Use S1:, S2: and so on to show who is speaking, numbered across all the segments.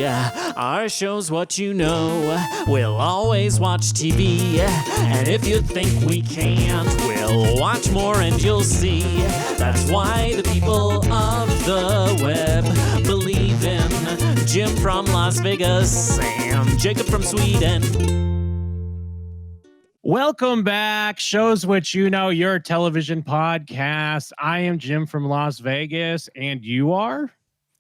S1: Our show's what you know. We'll always watch TV. And if you think we can't, we'll watch more and you'll see. That's why the people of the web believe in Jim from Las Vegas and Jacob from Sweden.
S2: Welcome back. Shows What You Know, your television podcast. I am Jim from Las Vegas, and you are?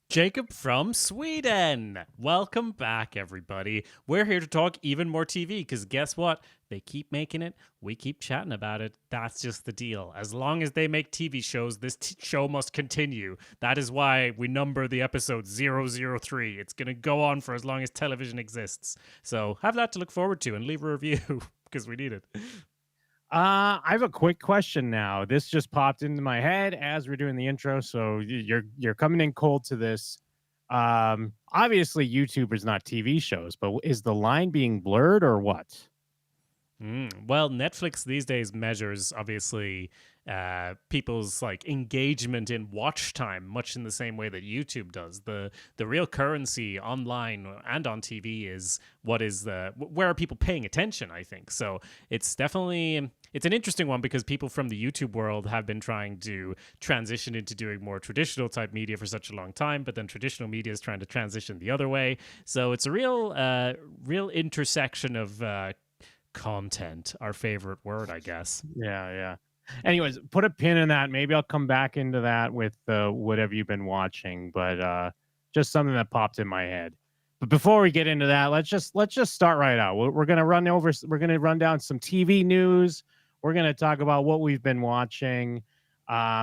S1: Jacob from Sweden. Welcome back, everybody. We're here to talk even more TV because guess what? They keep making it. We keep chatting about it. That's just the deal. As long as they make TV shows, this show must continue. That is why we number the episode 003. It's going to go on for as long as television exists. So have that to look forward to and leave a review because we need it.
S2: I have a quick question now. This just popped into my head as we're doing the intro, so you're coming in cold to this. Obviously, YouTube is not TV shows, but is the line being blurred or what?
S1: Well, Netflix these days measures obviously people's like engagement in watch time, much in the same way that YouTube does. The real currency online and on TV is where are people paying attention, I think. So it's definitely it's an interesting one because people from the YouTube world have been trying to transition into doing more traditional type media for such a long time, but then traditional media is trying to transition the other way. So it's a real intersection of content, our favorite word, I guess.
S2: Yeah. Anyways, put a pin in that. Maybe I'll come back into that with what have you been watching, but just something that popped in my head. But before we get into that, let's just start right out. We're gonna run down some TV news. We're gonna talk about what we've been watching.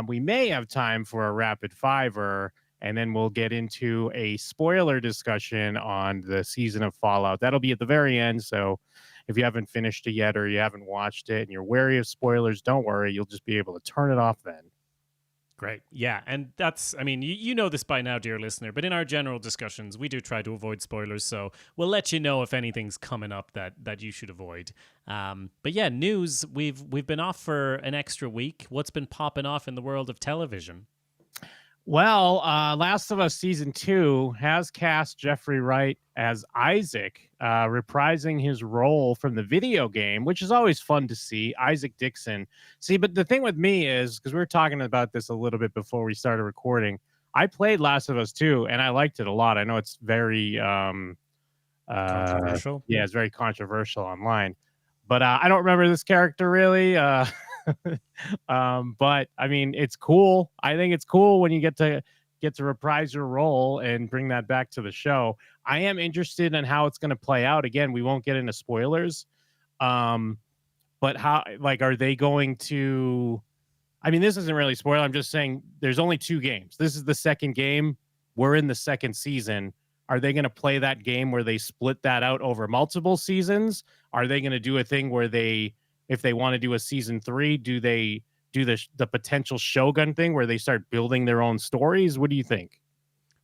S2: We may have time for a rapid fiver, and then we'll get into a spoiler discussion on the season of Fallout. That'll be at the very end, so if you haven't finished it yet or you haven't watched it and you're wary of spoilers, don't worry. You'll just be able to turn it off then.
S1: Great. Yeah. And that's, I mean, you know this by now, dear listener, but in our general discussions, we do try to avoid spoilers. So we'll let you know if anything's coming up that you should avoid. But yeah, news, we've been off for an extra week. What's been popping off in the world of television?
S2: Well, Last of Us Season 2 has cast Jeffrey Wright as Isaac, reprising his role from the video game, which is always fun to see. Isaac Dixon. See, but the thing with me is, because we were talking about this a little bit before we started recording, I played Last of Us 2, and I liked it a lot. I know it's very
S1: controversial.
S2: Yeah, it's very controversial online. But I don't remember this character really. But I mean, it's cool. I think it's cool when you get to reprise your role and bring that back to the show. I am interested in how it's going to play out. Again, we won't get into spoilers. But how, like, are they going to, I mean, this isn't really spoiler. I'm just saying there's only 2 games. This is the second game. We're in the second season. Are they going to play that game where they split that out over multiple seasons? Are they going to do a thing where if they want to do a season 3, do they do the potential Shogun thing where they start building their own stories? What do you think?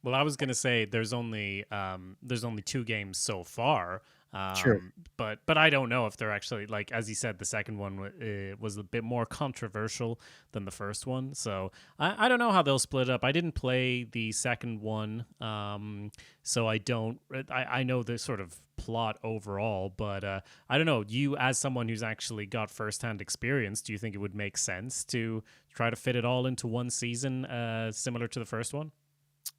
S1: Well, I was going to say there's only 2 games so far.
S2: True.
S1: But I don't know if they're actually, like, as you said, the second one was a bit more controversial than the first one. So I don't know how they'll split up. I didn't play the second one, so I know the sort of plot overall, but I don't know. You, as someone who's actually got firsthand experience, do you think it would make sense to try to fit it all into one season, similar to the first one?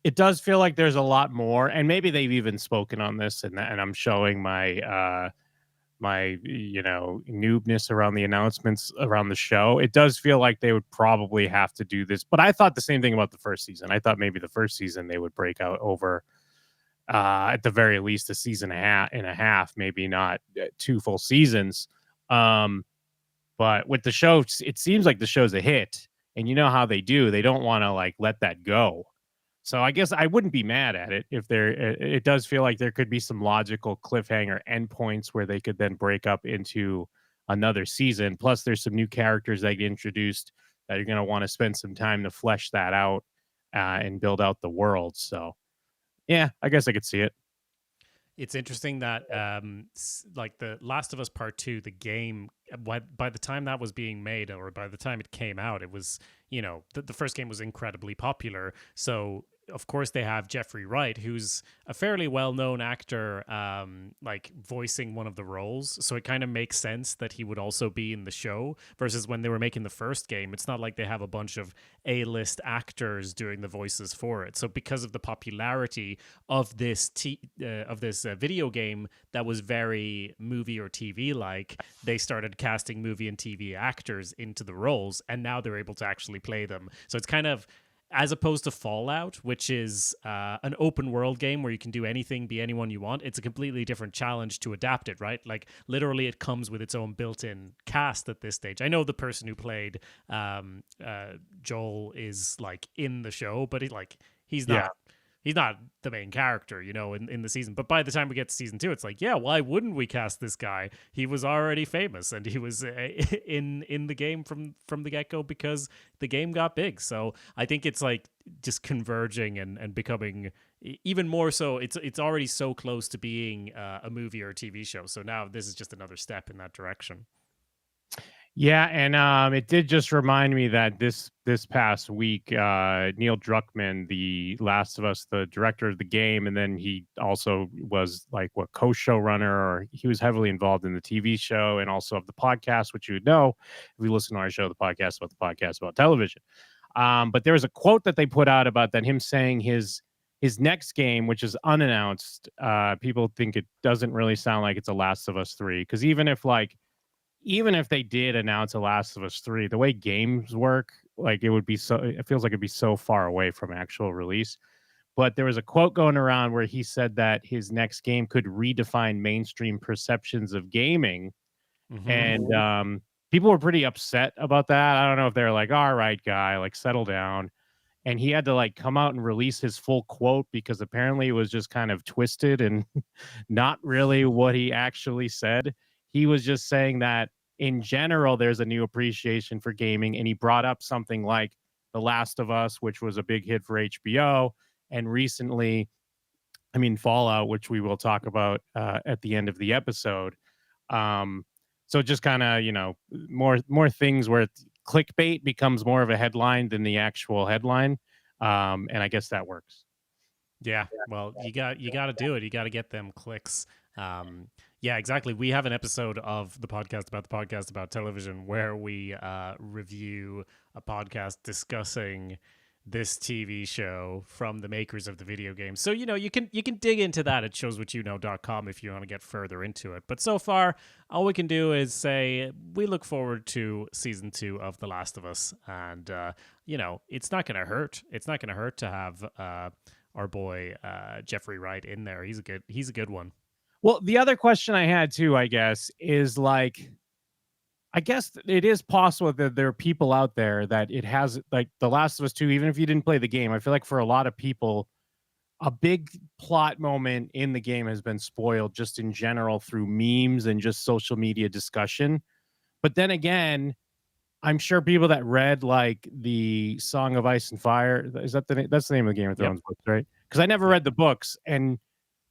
S2: It does feel like there's a lot more, and maybe they've even spoken on this, and I'm showing my my noobness around the announcements around the show. It does feel like they would probably have to do this, but I thought the same thing about the first season. I thought maybe the first season they would break out over at the very least a season and a half, maybe not 2 full seasons. But with the show, it seems like the show's a hit, and you know how they do. They don't want to like let that go. So I guess I wouldn't be mad at it if it does feel like there could be some logical cliffhanger endpoints where they could then break up into another season. Plus, there's some new characters that get introduced that you're going to want to spend some time to flesh that out and build out the world. So, yeah, I guess I could see it.
S1: It's interesting that like the Last of Us Part 2, the game, by the time that was being made or by the time it came out, it was, the first game was incredibly popular. So of course they have Jeffrey Wright, who's a fairly well-known actor, like voicing one of the roles. So it kind of makes sense that he would also be in the show. Versus when they were making the first game, it's not like they have a bunch of A-list actors doing the voices for it. So because of the popularity of this video game that was very movie or TV like, they started casting movie and TV actors into the roles, and now they're able to actually play them. So it's kind of, as opposed to Fallout, which is an open world game where you can do anything, be anyone you want. It's a completely different challenge to adapt it, right? Like literally it comes with its own built-in cast at this stage. I know the person who played Joel is like in the show, but he's not.
S2: Yeah.
S1: He's not the main character, in the season. But by the time we get to season 2, it's like, yeah, why wouldn't we cast this guy? He was already famous, and he was in the game from the get-go because the game got big. So I think it's like just converging and becoming even more so. It's already so close to being a movie or a TV show. So now this is just another step in that direction.
S2: Yeah, and it did just remind me that this past week, Neil Druckmann, the Last of Us, the director of the game, and then he also was like co-showrunner, or he was heavily involved in the TV show and also of the podcast, which you would know if you listen to our show, the podcast about television. But there was a quote that they put out about that, him saying his next game, which is unannounced. People think it doesn't really sound like it's a Last of Us 3, because even if they did announce a Last of Us 3, the way games work, like it feels like it'd be so far away from actual release. But there was a quote going around where he said that his next game could redefine mainstream perceptions of gaming.
S1: Mm-hmm.
S2: And people were pretty upset about that. I don't know if they're like, all right, guy, like settle down. And he had to like come out and release his full quote because apparently it was just kind of twisted and not really what he actually said. He was just saying that in general, there's a new appreciation for gaming. And he brought up something like The Last of Us, which was a big hit for HBO. And recently, Fallout, which we will talk about at the end of the episode. So just kind of, more things where clickbait becomes more of a headline than the actual headline. And I guess that works.
S1: Yeah, well, you got to do it. You got to get them clicks. Yeah, exactly. We have an episode of the podcast about television where we review a podcast discussing this TV show from the makers of the video game. So, you can dig into that at showswhatyouknow.com if you want to get further into it. But so far, all we can do is say we look forward to season 2 of The Last of Us. And, it's not going to hurt. It's not going to hurt to have our boy Jeffrey Wright in there. He's a good one.
S2: Well, the other question I had too, I guess, is like, I guess it is possible that there are people out there that it has, like The Last of Us 2, even if you didn't play the game. I feel like for a lot of people, a big plot moment in the game has been spoiled just in general through memes and just social media discussion. But then again, I'm sure people that read like the Song of Ice and Fire, is that that's the name of the Game of Thrones books, right? Because I never read the books, and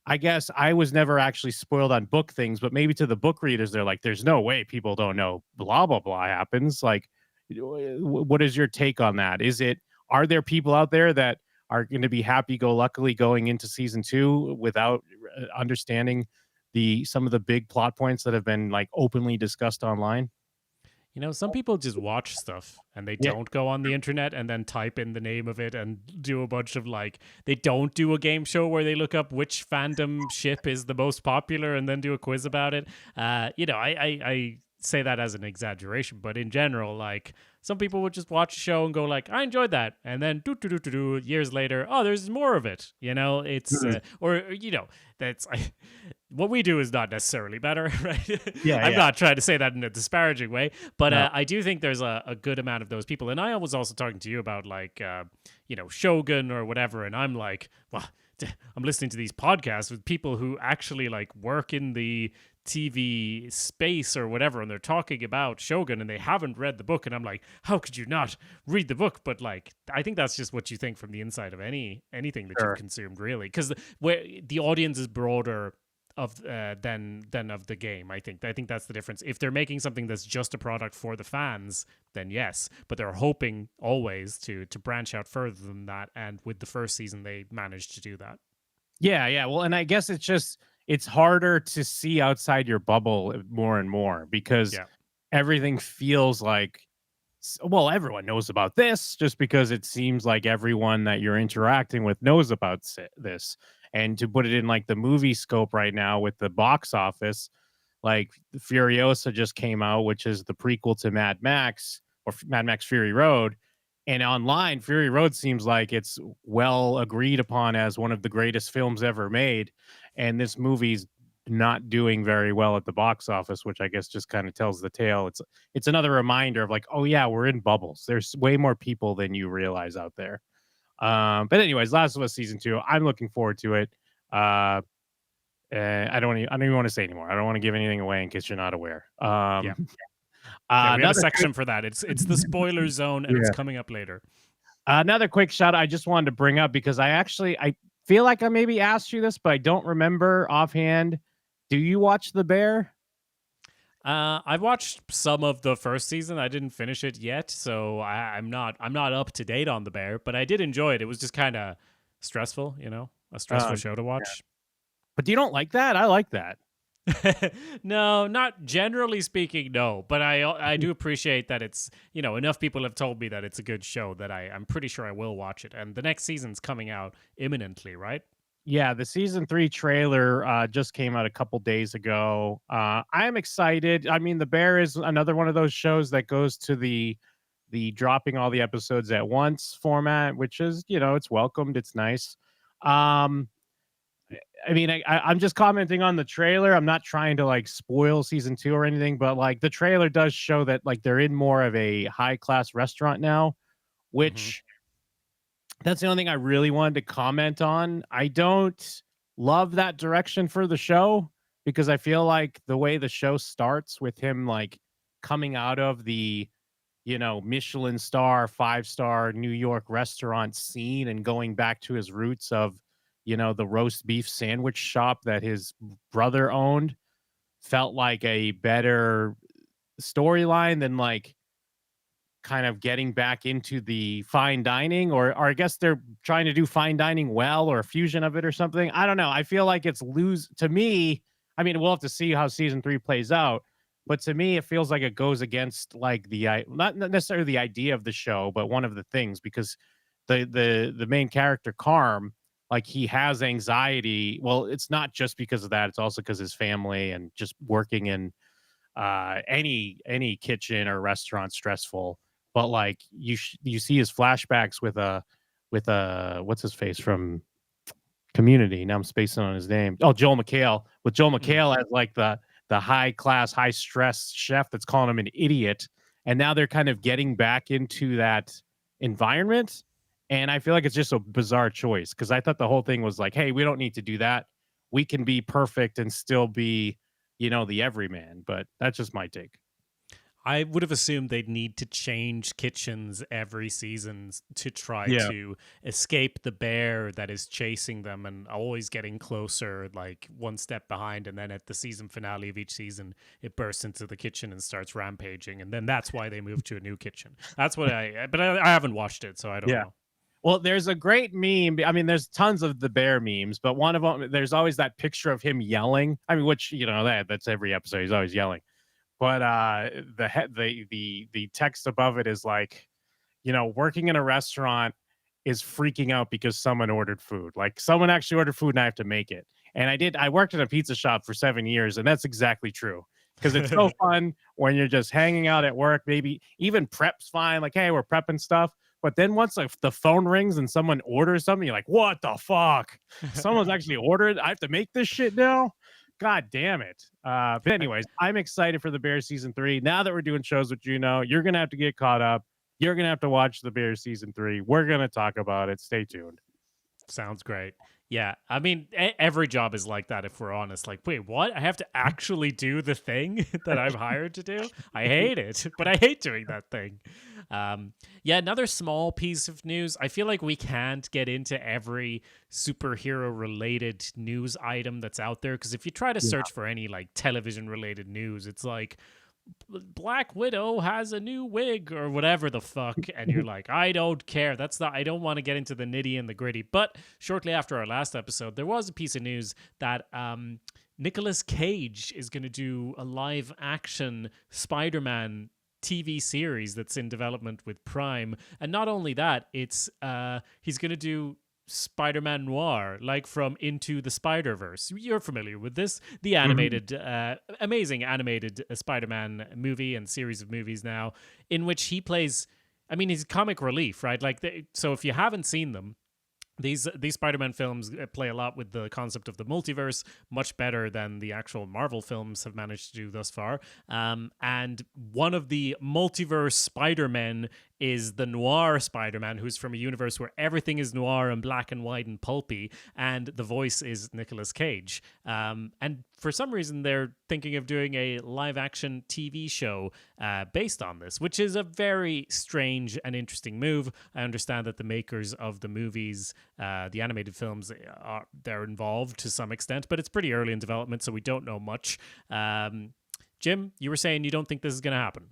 S2: I guess I was never actually spoiled on book things, but maybe to the book readers, they're like, there's no way people don't know blah, blah, blah happens. Like, what is your take on that? Are there people out there that are going to be happy-go-luckily going into season 2 without understanding some of the big plot points that have been like openly discussed online?
S1: Some people just watch stuff and they don't go on the internet and then type in the name of it and do a bunch of they don't do a game show where they look up which fandom ship is the most popular and then do a quiz about it. I say that as an exaggeration, but in general, some people would just watch a show and go I enjoyed that. And then years later, oh, there's more of it. It's, that's, what we do is not necessarily better, right? I'm not trying to say that in a disparaging way, but no. I do think there's a good amount of those people. And I was also talking to you about Shogun or whatever. And I'm well, I'm listening to these podcasts with people who actually work in the TV space or whatever, and they're talking about Shogun and they haven't read the book, and I'm like, how could you not read the book? But I think that's just what you think from the inside of anything that you've consumed, really, because where the audience is broader than of the game. I think that's the difference. If they're making something that's just a product for the fans, then yes, but they're hoping always to branch out further than that, and with the first season they managed to do that.
S2: Yeah. Well, and I guess it's harder to see outside your bubble more and more because
S1: Yeah.
S2: everything feels like well, everyone knows about this just because it seems like everyone that you're interacting with knows about this. And to put it in like the movie scope right now with the box office, like Furiosa just came out, which is the prequel to Mad Max or Mad Max Fury Road. And online, Fury Road seems like it's well agreed upon as one of the greatest films ever made. And this movie's not doing very well at the box office, which I guess just kind of tells the tale. It's another reminder of like, oh yeah, we're in bubbles. There's way more people than you realize out there. But anyways, Last of Us season 2, I'm looking forward to it. I don't even want to say anymore. I don't want to give anything away in case you're not aware.
S1: Yeah. Yeah, we have a
S2: Another
S1: section for that. It's the spoiler zone, and it's
S2: yeah.
S1: coming up later.
S2: Another quick shout I just wanted to bring up because I feel like I maybe asked you this, but I don't remember offhand. Do you watch The Bear?
S1: I've watched some of the first season. I didn't finish it yet, so I'm not up to date on the Bear, but I did enjoy it. It was just kind of stressful, a stressful show to
S2: Yeah.
S1: watch.
S2: But you don't like that? I like that.
S1: No, not generally speaking, no. But I do appreciate that it's enough people have told me that it's a good show that I'm pretty sure I will watch it. And the next season's coming out imminently, right?
S2: Yeah, the season 3 trailer just came out a couple days ago. I'm excited. I mean, The Bear is another one of those shows that goes to the dropping all the episodes at once format, which is, it's welcomed. It's nice. Um, I mean, I'm just commenting on the trailer. I'm not trying to like spoil season 2 or anything, but like the trailer does show that like they're in more of a high class restaurant now,
S1: Hmm.
S2: which that's the only thing I really wanted to comment on. I don't love that direction for the show because I feel like the way the show starts with him like coming out of the Michelin star, 5-star New York restaurant scene and going back to his roots of, the roast beef sandwich shop that his brother owned felt like a better storyline than like kind of getting back into the fine dining or I guess they're trying to do fine dining well or a fusion of it or something. I don't know. I feel like it's lose to me. I mean, we'll have to see how season 3 plays out, but to me it feels like it goes against like not necessarily the idea of the show, but one of the things because the main character Carm, like he has anxiety. Well, it's not just because of that, it's also because his family and just working in any kitchen or restaurant stressful. But like you see his flashbacks with what's his face from Community. Now I'm spacing on his name. Oh, Joel McHale. With Joel
S1: Mm.
S2: McHale as like the high class, high stress chef that's calling him an idiot. And now they're kind of getting back into that environment. And I feel like it's just a bizarre choice because I thought the whole thing was like, hey, we don't need to do that. We can be perfect and still be, the everyman. But that's just my take.
S1: I would have assumed they'd need to change kitchens every season to try
S2: Yeah.
S1: to escape the bear that is chasing them and always getting closer, like one step behind. And then at the season finale of each season, it bursts into the kitchen and starts rampaging. And then that's why they move to a new kitchen. That's what but I haven't watched it, so I don't
S2: Yeah.
S1: know.
S2: Well, there's a great meme. I mean, there's tons of the bear memes, but one of them, there's always that picture of him yelling. I mean, which that's every episode. He's always yelling. But the text above it is like, working in a restaurant is freaking out because someone ordered food. Like someone actually ordered food and I have to make it. And I worked in a pizza shop for 7 years, and that's exactly true. Because it's so fun when you're just hanging out at work, maybe even prep's fine. Like, hey, we're prepping stuff. But then once like, the phone rings and someone orders something, you're like, what the fuck? Someone's actually ordered. I have to make this shit now. God damn it. But anyways, I'm excited for the Bears season 3. Now that we're doing shows with Juno, you're going to have to get caught up. You're going to have to watch the Bears season 3. We're going to talk about it. Stay tuned.
S1: Sounds great. Yeah, I mean, every job is like that if we're honest. Like, wait, what? I have to actually do the thing that I'm hired to do? I hate it, but I hate doing that thing. Um, yeah, another small piece of news. I feel like we can't get into every superhero related news item that's out there because if you try to
S2: Yeah.
S1: search for any like television related news, it's like Black Widow has a new wig or whatever the fuck, and you're like, I don't care. That's not. I don't want to get into the nitty and the gritty. But shortly after our last episode, there was a piece of news that Nicolas Cage is going to do a live action Spider-Man TV series that's in development with Prime, and not only that, it's he's going to do Spider-Man Noir, like from Into the Spider-Verse. You're familiar with this, the
S2: Mhm.
S1: animated, amazing animated Spider-Man movie and series of movies now, in which he plays. I mean, he's comic relief, right? Like, so if you haven't seen them, these Spider-Man films play a lot with the concept of the multiverse, much better than the actual Marvel films have managed to do thus far. And one of the multiverse Spider-Men is the noir Spider-Man, who's from a universe where everything is noir and black and white and pulpy, and the voice is Nicolas Cage. And for some reason, they're thinking of doing a live-action TV show based on this, which is a very strange and interesting move. I understand that the makers of the movies, the animated films, they're involved to some extent, but it's pretty early in development, so we don't know much. Jim, you were saying you don't think this is going to happen.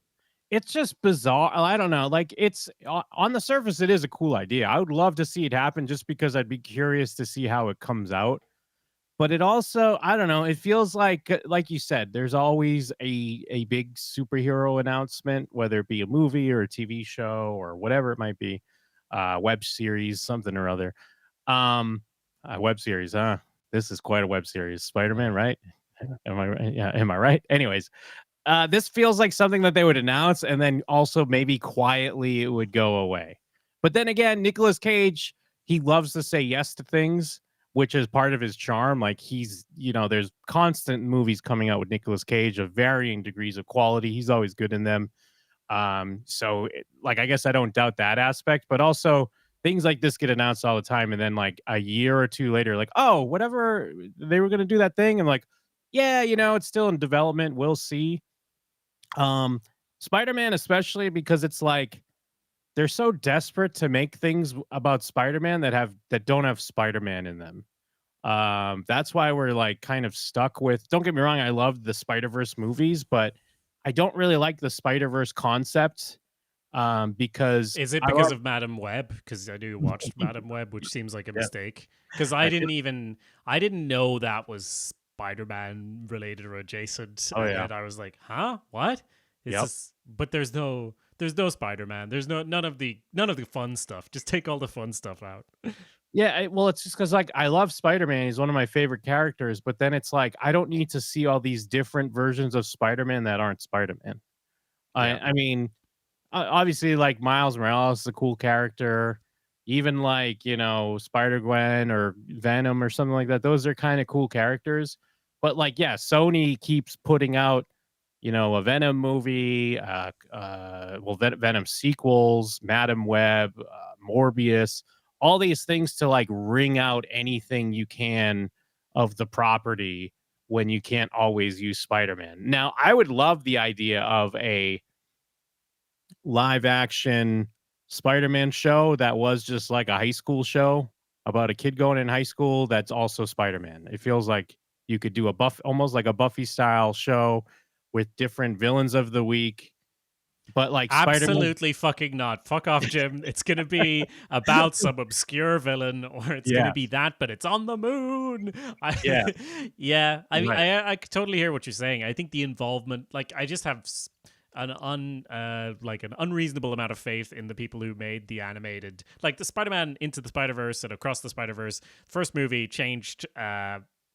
S2: It's just bizarre. I don't know. Like it's on the surface, it is a cool idea. I would love to see it happen just because I'd be curious to see how it comes out. But it also, I don't know, it feels like you said, there's always a big superhero announcement, whether it be a movie or a TV show or whatever it might be, web series, something or other. Web series, huh? This is quite a web series. Spider-Man, right? Am I right? Yeah, am I right? Anyways, this feels like something that they would announce and then also maybe quietly it would go away. But then again, Nicolas Cage, he loves to say yes to things, which is part of his charm. Like there's constant movies coming out with Nicolas Cage of varying degrees of quality. He's always good in them. Like I guess I don't doubt that aspect, but also things like this get announced all the time and then like a year or two later like, "Oh, whatever, they were going to do that thing." And like, "Yeah, it's still in development. We'll see." Um, Spider-Man, especially because it's like they're so desperate to make things about Spider-Man that don't have Spider-Man in them. That's why we're like kind of stuck with. Don't get me wrong, I love the Spider-Verse movies, but I don't really like the Spider-Verse concept. Because
S1: Is it
S2: I
S1: because
S2: love
S1: of Madam Web? Because I knew watched Madam Web, which seems like a
S2: yeah,
S1: mistake. Because
S2: I did.
S1: I didn't know that was Spider-Man related or adjacent,
S2: Oh
S1: and
S2: yeah,
S1: then I was like, huh, what? Is
S2: yep.
S1: this? But there's no Spider-Man. There's none of the fun stuff. Just take all the fun stuff out.
S2: Yeah, well, it's just because like I love Spider-Man. He's one of my favorite characters, but then it's like I don't need to see all these different versions of Spider-Man that aren't Spider-Man.
S1: Yeah.
S2: I mean, obviously, like Miles Morales is a cool character. Even like Spider Gwen or Venom or something like that. Those are kind of cool characters. But like, yeah, Sony keeps putting out a Venom movie, Venom sequels, Madam Web, Morbius, all these things to like wring out anything you can of the property when you can't always use Spider-Man. Now, I would love the idea of a live action Spider-Man show that was just like a high school show about a kid going in high school that's also Spider-Man. It feels like you could do almost like a Buffy style show with different villains of the week, but like Spider-Man.
S1: Absolutely fucking not. Fuck off, Jim. It's gonna be about some obscure villain, or it's gonna
S2: Yeah,
S1: be that, but it's on the moon.
S2: yeah,
S1: Yeah. I mean,
S2: right.
S1: I totally hear what you're saying. I think the involvement, like, I just have an unreasonable amount of faith in the people who made the animated, like the Spider-Man Into the Spider-Verse and Across the Spider-Verse. First movie changed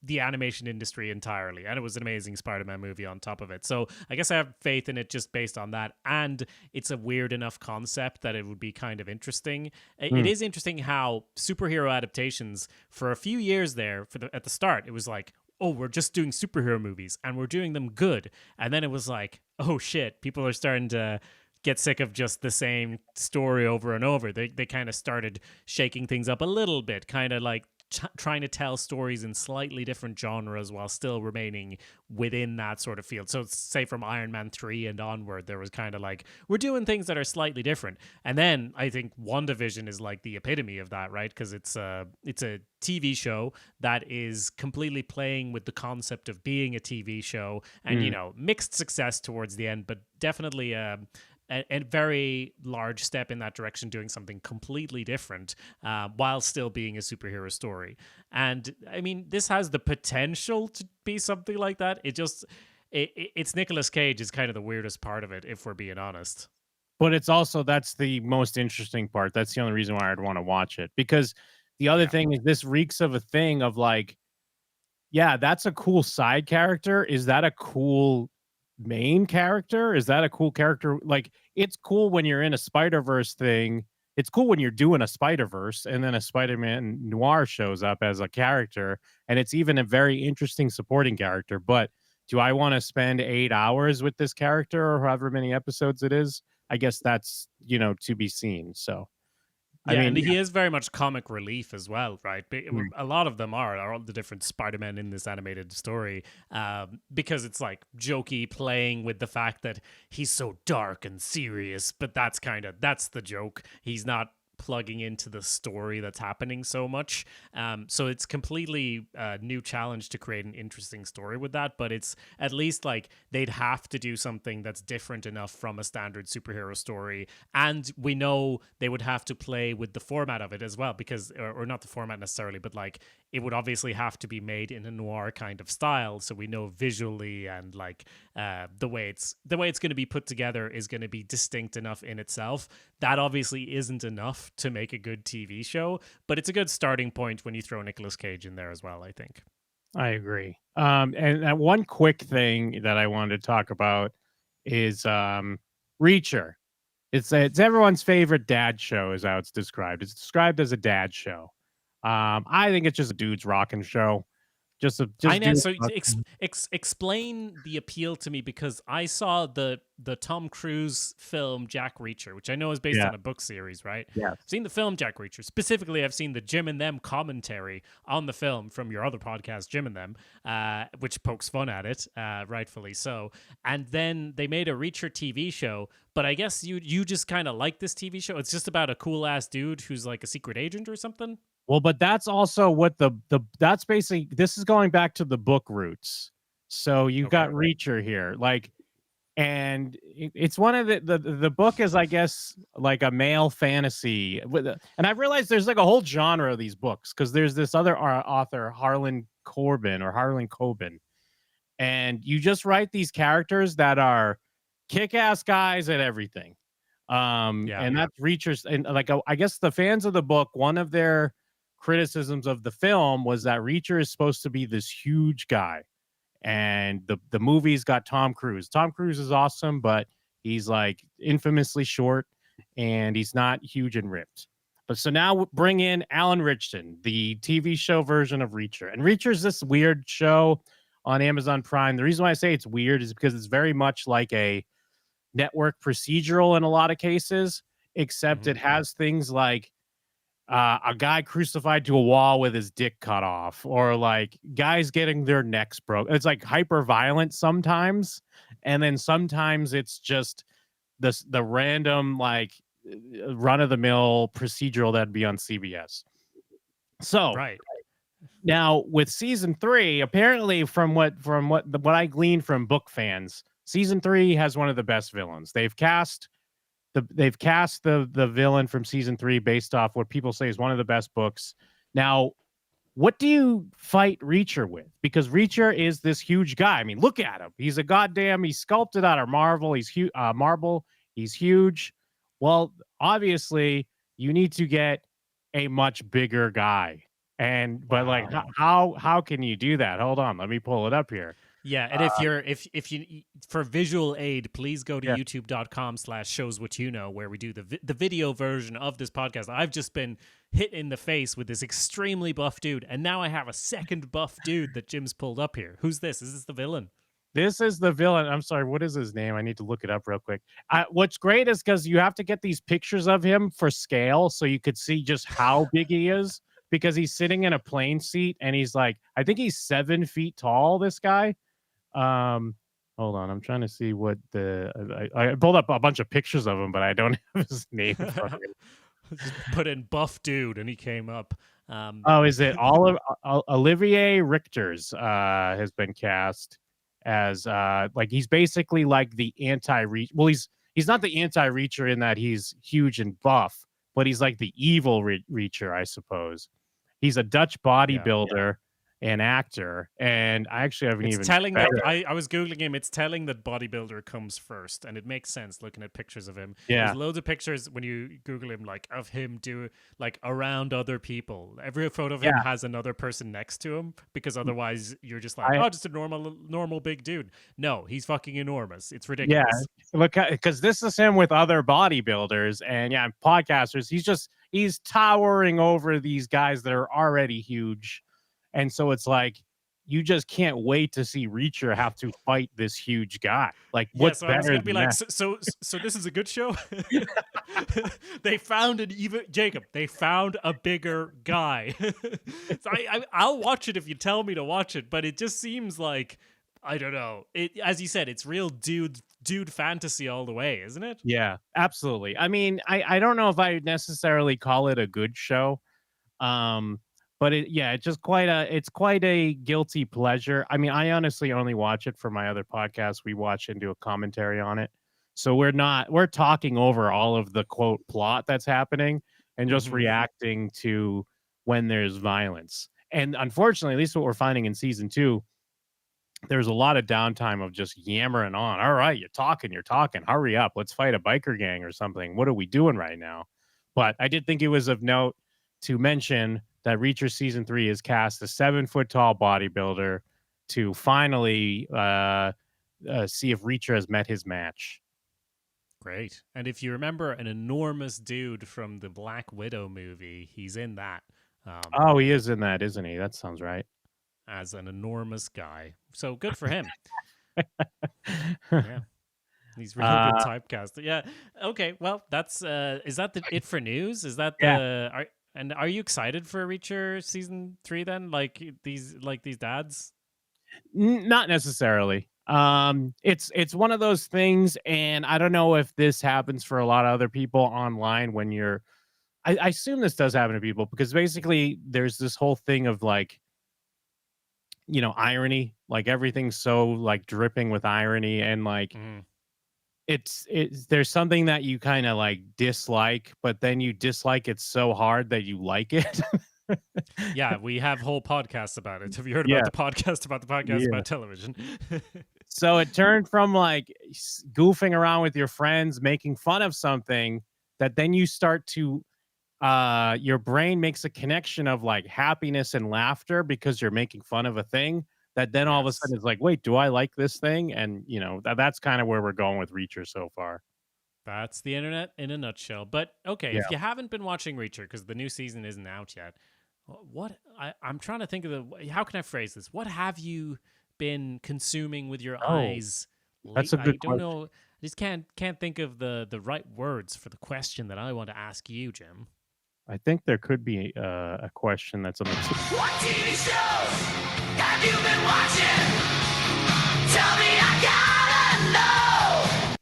S1: the animation industry entirely, and it was an amazing Spider-Man movie on top of it. So I guess I have faith in it just based on that, and it's a weird enough concept that it would be kind of interesting. It
S2: Mm,
S1: is interesting how superhero adaptations for a few years there, at the start, it was like, oh, we're just doing superhero movies and we're doing them good, and then it was like, oh shit, people are starting to get sick of just the same story over and over. They kind of started shaking things up a little bit, kind of like trying to tell stories in slightly different genres while still remaining within that sort of field. So say from Iron Man 3 and onward, there was kind of like, we're doing things that are slightly different. And then I think WandaVision is like the epitome of that, right? Because it's a TV show that is completely playing with the concept of being a TV show, and mixed success towards the end, but definitely a very large step in that direction, doing something completely different while still being a superhero story. And I mean, this has the potential to be something like that. It's Nicolas Cage is kind of the weirdest part of it, if we're being honest.
S2: But it's also, that's the most interesting part. That's the only reason why I'd want to watch it, because the other thing is this reeks of a thing of like, yeah, that's a cool side character. Is that a cool main character? Is that a cool character? Like, it's cool when you're in a Spider-Verse thing. It's cool when you're doing a Spider-Verse and then a Spider-Man noir shows up as a character, and it's even a very interesting supporting character. But do I want to spend 8 hours with this character or however many episodes it is? I guess that's, to be seen. So, I
S1: Yeah,
S2: mean,
S1: and he is very much comic relief as well, right?
S2: Mm.
S1: A lot of them are all the different Spider-Men in this animated story, because it's like jokey, playing with the fact that he's so dark and serious, but that's the joke. He's not plugging into the story that's happening so much. So it's completely a new challenge to create an interesting story with that, but it's at least like they'd have to do something that's different enough from a standard superhero story. And we know they would have to play with the format of it as well, because, or not the format necessarily, but like it would obviously have to be made in a noir kind of style. So we know visually and like the way it's going to be put together is going to be distinct enough in itself. That obviously isn't enough to make a good TV show, but it's a good starting point when you throw Nicolas Cage in there as well, I think.
S2: I agree. And one quick thing that I wanted to talk about is Reacher. It's everyone's favorite dad show, is how it's described. It's described as a dad show. I think it's just a dude's rocking show.
S1: I know.
S2: Dudes
S1: So
S2: rocking.
S1: explain the appeal to me, because I saw the Tom Cruise film Jack Reacher, which I know is based
S2: Yeah.
S1: on a book series, right?
S2: Yes.
S1: I've seen the film Jack Reacher. Specifically, I've seen the Jim and Them commentary on the film from your other podcast, Jim and Them, which pokes fun at it, rightfully so. And then they made a Reacher TV show. But I guess you just kind of like this TV show. It's just about a cool ass dude who's like a secret agent or something.
S2: Well, but that's also what that's basically, this is going back to the book roots. So you've got Reacher here, like, and it's one of the book is, I guess, like a male fantasy and I've realized there's like a whole genre of these books, because there's this other author, Harlan Coben, and you just write these characters that are kick-ass guys at everything. And that's Reacher's, and like, I guess the fans of the book, one of their criticisms of the film was that Reacher is supposed to be this huge guy, and the movie's got Tom Cruise. Tom Cruise is awesome, but he's like infamously short, and he's not huge and ripped. But so now bring in Alan Richardson, the TV show version of Reacher, and Reacher's this weird show on Amazon Prime. The reason why I say it's weird is because it's very much like a network procedural in a lot of cases, except it has things like a guy crucified to a wall with his dick cut off, or like guys getting their necks broke. It's like hyper violent sometimes, and then sometimes it's just the random like run of the mill procedural that'd be on CBS. So
S1: Right.
S2: now with season 3, apparently from what I gleaned from book fans, season 3 has one of the best villains. They've cast the villain from season 3 based off what people say is one of the best books. Now, what do you fight Reacher with? Because Reacher is this huge guy. I mean, look at him. He's sculpted out of marble. He's huge. Well, obviously, you need to get a much bigger guy. But like, how can you do that? Hold on, let me pull it up here.
S1: Yeah, and if you for visual aid, please go to youtube.com/showswhatyouknow, where we do the video version of this podcast. I've just been hit in the face with this extremely buff dude, and now I have a second buff dude that Jim's pulled up here. Who's this? Is this the villain?
S2: This is the villain. I'm sorry, what is his name? I need to look it up real quick. What's great is because you have to get these pictures of him for scale, so you could see just how big he is, because he's sitting in a plane seat and he's like, I think he's 7 feet tall. This guy. Um, Hold on, I'm trying to see what I pulled up a bunch of pictures of him, but I don't have his name in front of me.
S1: Just put in buff dude and he came up.
S2: Oh, is it Olivier Richter's has been cast as like he's basically like the anti-reach. Well, he's not the anti-reacher in that he's huge and buff, but he's like the evil reacher, I suppose. He's a Dutch bodybuilder and actor, and I actually haven't
S1: It's
S2: even
S1: telling that I was googling him. It's telling that bodybuilder comes first, and it makes sense looking at pictures of him.
S2: Yeah.
S1: There's loads of pictures when you Google him, like of him do like around other people. Every photo of him has another person next to him, because otherwise you're just like, oh, just a normal big dude. No, he's fucking enormous. It's ridiculous.
S2: Yeah, look, because this is him with other bodybuilders and podcasters. He's towering over these guys that are already huge. And so it's like, you just can't wait to see Reacher have to fight this huge guy. Like, what's
S1: so
S2: better
S1: I was gonna be like,
S2: that?
S1: so this is a good show. They found they found a bigger guy. So I'll watch it if you tell me to watch it, but it just seems like, I don't know. It, as you said, it's real dude fantasy all the way, isn't it?
S2: Yeah, absolutely. I mean, I don't know if I would necessarily call it a good show. But it's quite a guilty pleasure. I mean, I honestly only watch it for my other podcast. We watch and do a commentary on it. So we're talking over all of the quote plot that's happening and just reacting to when there's violence. And unfortunately, at least what we're finding in season 2, there's a lot of downtime of just yammering on. All right, you're talking. Hurry up. Let's fight a biker gang or something. What are we doing right now? But I did think it was of note to mention that Reacher season 3 is cast a 7-foot-tall bodybuilder to finally see if Reacher has met his match.
S1: Great. And if you remember an enormous dude from the Black Widow movie, he's in that.
S2: He is in that, isn't he? That sounds right.
S1: As an enormous guy. So good for him. Yeah. He's real good typecast. Yeah. Okay. Well, that's is that it for news? Is that the are you excited for Reacher season 3 then? Like these dads?
S2: Not necessarily. It's one of those things, and I don't know if this happens for a lot of other people online when you're. I assume this does happen to people because basically there's this whole thing of like, irony. Like everything's so like dripping with irony, and like. It's there's something that you kind of like dislike, but then you dislike it so hard that you like it.
S1: Yeah, we have whole podcasts about it. Have you heard about the podcast about television?
S2: So it turned from like goofing around with your friends, making fun of something, that then you start to your brain makes a connection of like happiness and laughter because you're making fun of a thing. That then all of a sudden it's like, wait, do I like this thing? And that's kind of where we're going with Reacher so far.
S1: That's the internet in a nutshell. But okay, if you haven't been watching Reacher because the new season isn't out yet, I'm trying to think of how can I phrase this? What have you been consuming with your eyes?
S2: That's a good
S1: I don't know. I just can't think of the right words for the question that I want to ask you, Jim.
S2: I think there could be a question that's on the
S3: What TV shows have you been watching? Tell me, I gotta know.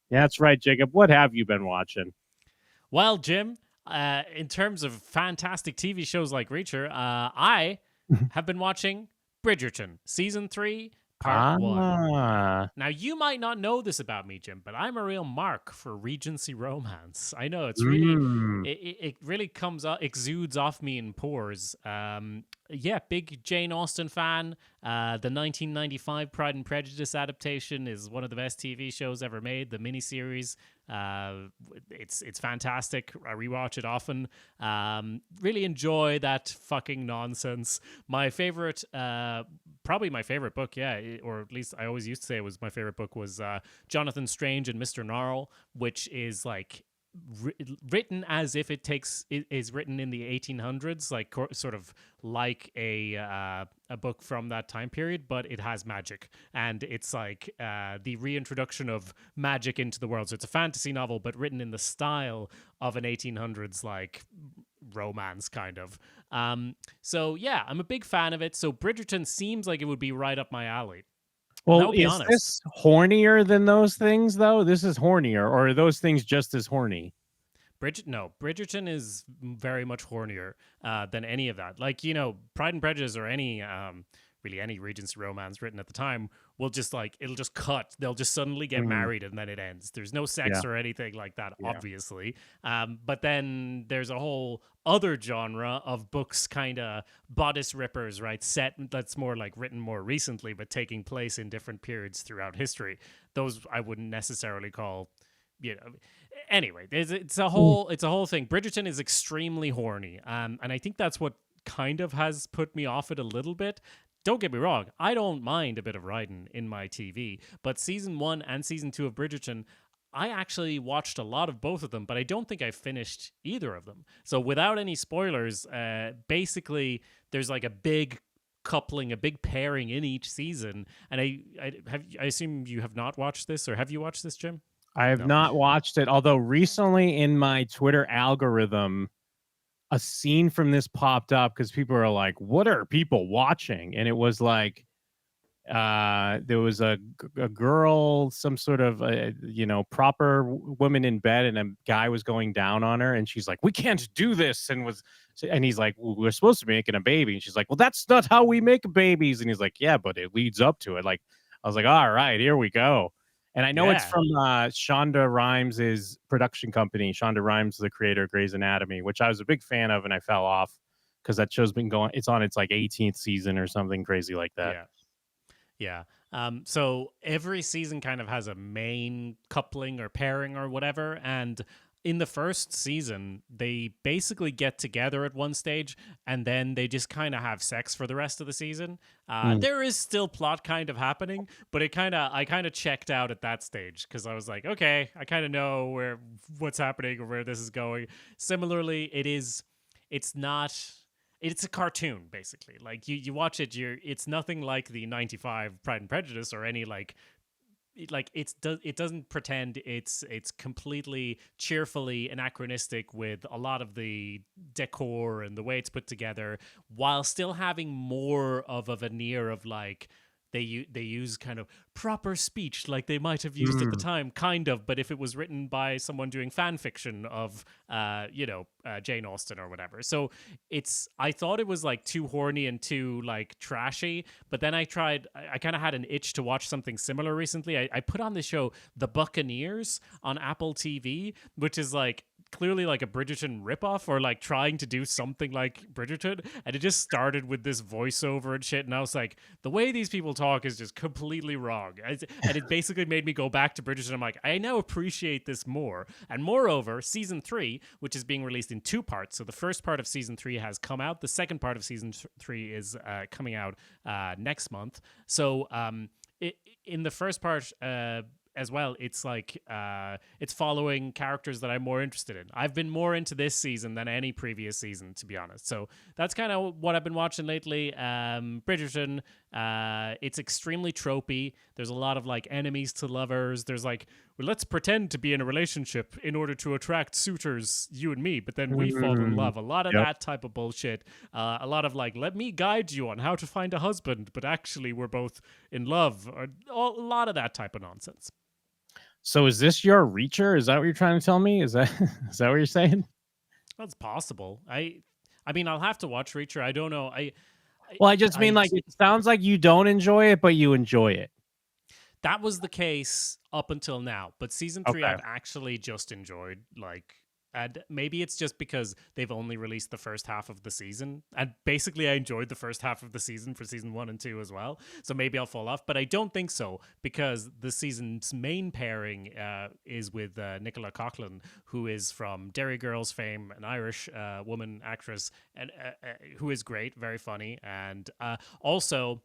S2: Yeah, that's right, Jacob. What have you been watching?
S1: Well, Jim, in terms of fantastic TV shows like Reacher, I have been watching Bridgerton season 3. Part 1. Now, you might not know this about me, Jim, but I'm a real mark for Regency romance. I know it's really, it really exudes off me in pores. Big Jane Austen fan. The 1995 Pride and Prejudice adaptation is one of the best TV shows ever made. The miniseries, it's fantastic. I rewatch it often. Really enjoy that fucking nonsense. My favorite, probably my favorite book, or at least I always used to say it was my favorite book, was Jonathan Strange and Mr. Gnarl, which is like written as if is written in the 1800s, like sort of like a book from that time period, but it has magic, and it's like the reintroduction of magic into the world. So it's a fantasy novel, but written in the style of an 1800s like romance kind of. So yeah, I'm a big fan of it. So Bridgerton seems like it would be right up my alley. And
S2: Well,
S1: I'll be
S2: is
S1: honest.
S2: this hornier than those things, though? This is hornier, or are those things just as horny?
S1: Bridgerton is very much hornier than any of that. Like, you know, Pride and Prejudice or any really any Regency romance written at the time will just like it'll just cut. They'll just suddenly get married and then it ends. There's no sex
S2: Yeah.
S1: or anything like that,
S2: Yeah.
S1: obviously. But then there's a whole other genre of books, kind of bodice rippers, right? Set that's more like written more recently, but taking place in different periods throughout history. Those I wouldn't necessarily call, you know. Anyway, it's a whole thing. Bridgerton is extremely horny, and I think that's what kind of has put me off it a little bit. Don't get me wrong, I don't mind a bit of writing in my TV, but season 1 and season 2 of Bridgerton, I actually watched a lot of both of them, but I don't think I finished either of them. So without any spoilers, basically there's like a big coupling, a big pairing in each season. And I assume you have not watched this, or have you watched this, Jim?
S2: I have
S1: No.
S2: not watched it, although recently in my Twitter algorithm, a scene from this popped up because people are like, "What are people watching?" And it was like, there was a girl, some sort of proper woman in bed, and a guy was going down on her, and she's like, "We can't do this," and he's like, well, "We're supposed to be making a baby," and she's like, "Well, that's not how we make babies," and he's like, "Yeah, but it leads up to it." Like, I was like, "All right, here we go." And I know it's
S1: Yeah.
S2: from Shonda Rhimes' production company. Shonda Rhimes, the creator of Grey's Anatomy, which I was a big fan of, and I fell off because that show's been going. It's on its like 18th season or something crazy like that.
S1: Yeah. Yeah. So every season kind of has a main coupling or pairing or whatever. And in the first season, they basically get together at one stage and then they just kind of have sex for the rest of the season. There is still plot kind of happening, but I kind of checked out at that stage because I was like, okay, I kind of know what's happening or where this is going. Similarly, it's not. It's a cartoon, basically. Like you watch it, it's nothing like the '95 Pride and Prejudice or any it doesn't pretend it's completely cheerfully anachronistic with a lot of the decor and the way it's put together, while still having more of a veneer of like they use kind of proper speech like they might have used at the time, kind of, but if it was written by someone doing fan fiction of Jane Austen or whatever. So I thought it was like too horny and too like trashy, but then I kind of had an itch to watch something similar recently. I put on the show The Buccaneers on Apple TV, which is like clearly like a Bridgerton ripoff, or like trying to do something like Bridgerton, and it just started with this voiceover and shit, and I was like, the way these people talk is just completely wrong. And it basically made me go back to Bridgerton. I'm like, I now appreciate this more. And moreover, season 3, which is being released in 2 parts, so the first part of season 3 has come out, the second part of season 3 is coming out next month. So in the first part as well, it's like it's following characters that I'm more interested in. I've been more into this season than any previous season, to be honest. So that's kind of what I've been watching lately. Bridgerton, it's extremely tropey. There's a lot of like enemies to lovers. There's like, well, let's pretend to be in a relationship in order to attract suitors, you and me, but then we fall in love. A lot of that type of bullshit. A lot of like, let me guide you on how to find a husband, but actually we're both in love. Or a lot of that type of nonsense.
S2: So is this your Reacher? Is that what you're trying to tell me? Is that what you're saying?
S1: That's possible. I mean, I'll have to watch Reacher. I don't know.
S2: Well, I just mean like it sounds like you don't enjoy it, but you enjoy it.
S1: That was the case up until now, but season 3 I've actually just enjoyed. Like, and maybe it's just because they've only released the first half of the season, and basically I enjoyed the first half of the season for season 1 and 2 as well. So maybe I'll fall off, but I don't think so, because the season's main pairing is with Nicola Coughlan, who is from Derry Girls fame, an Irish woman actress, and who is great, very funny, and also,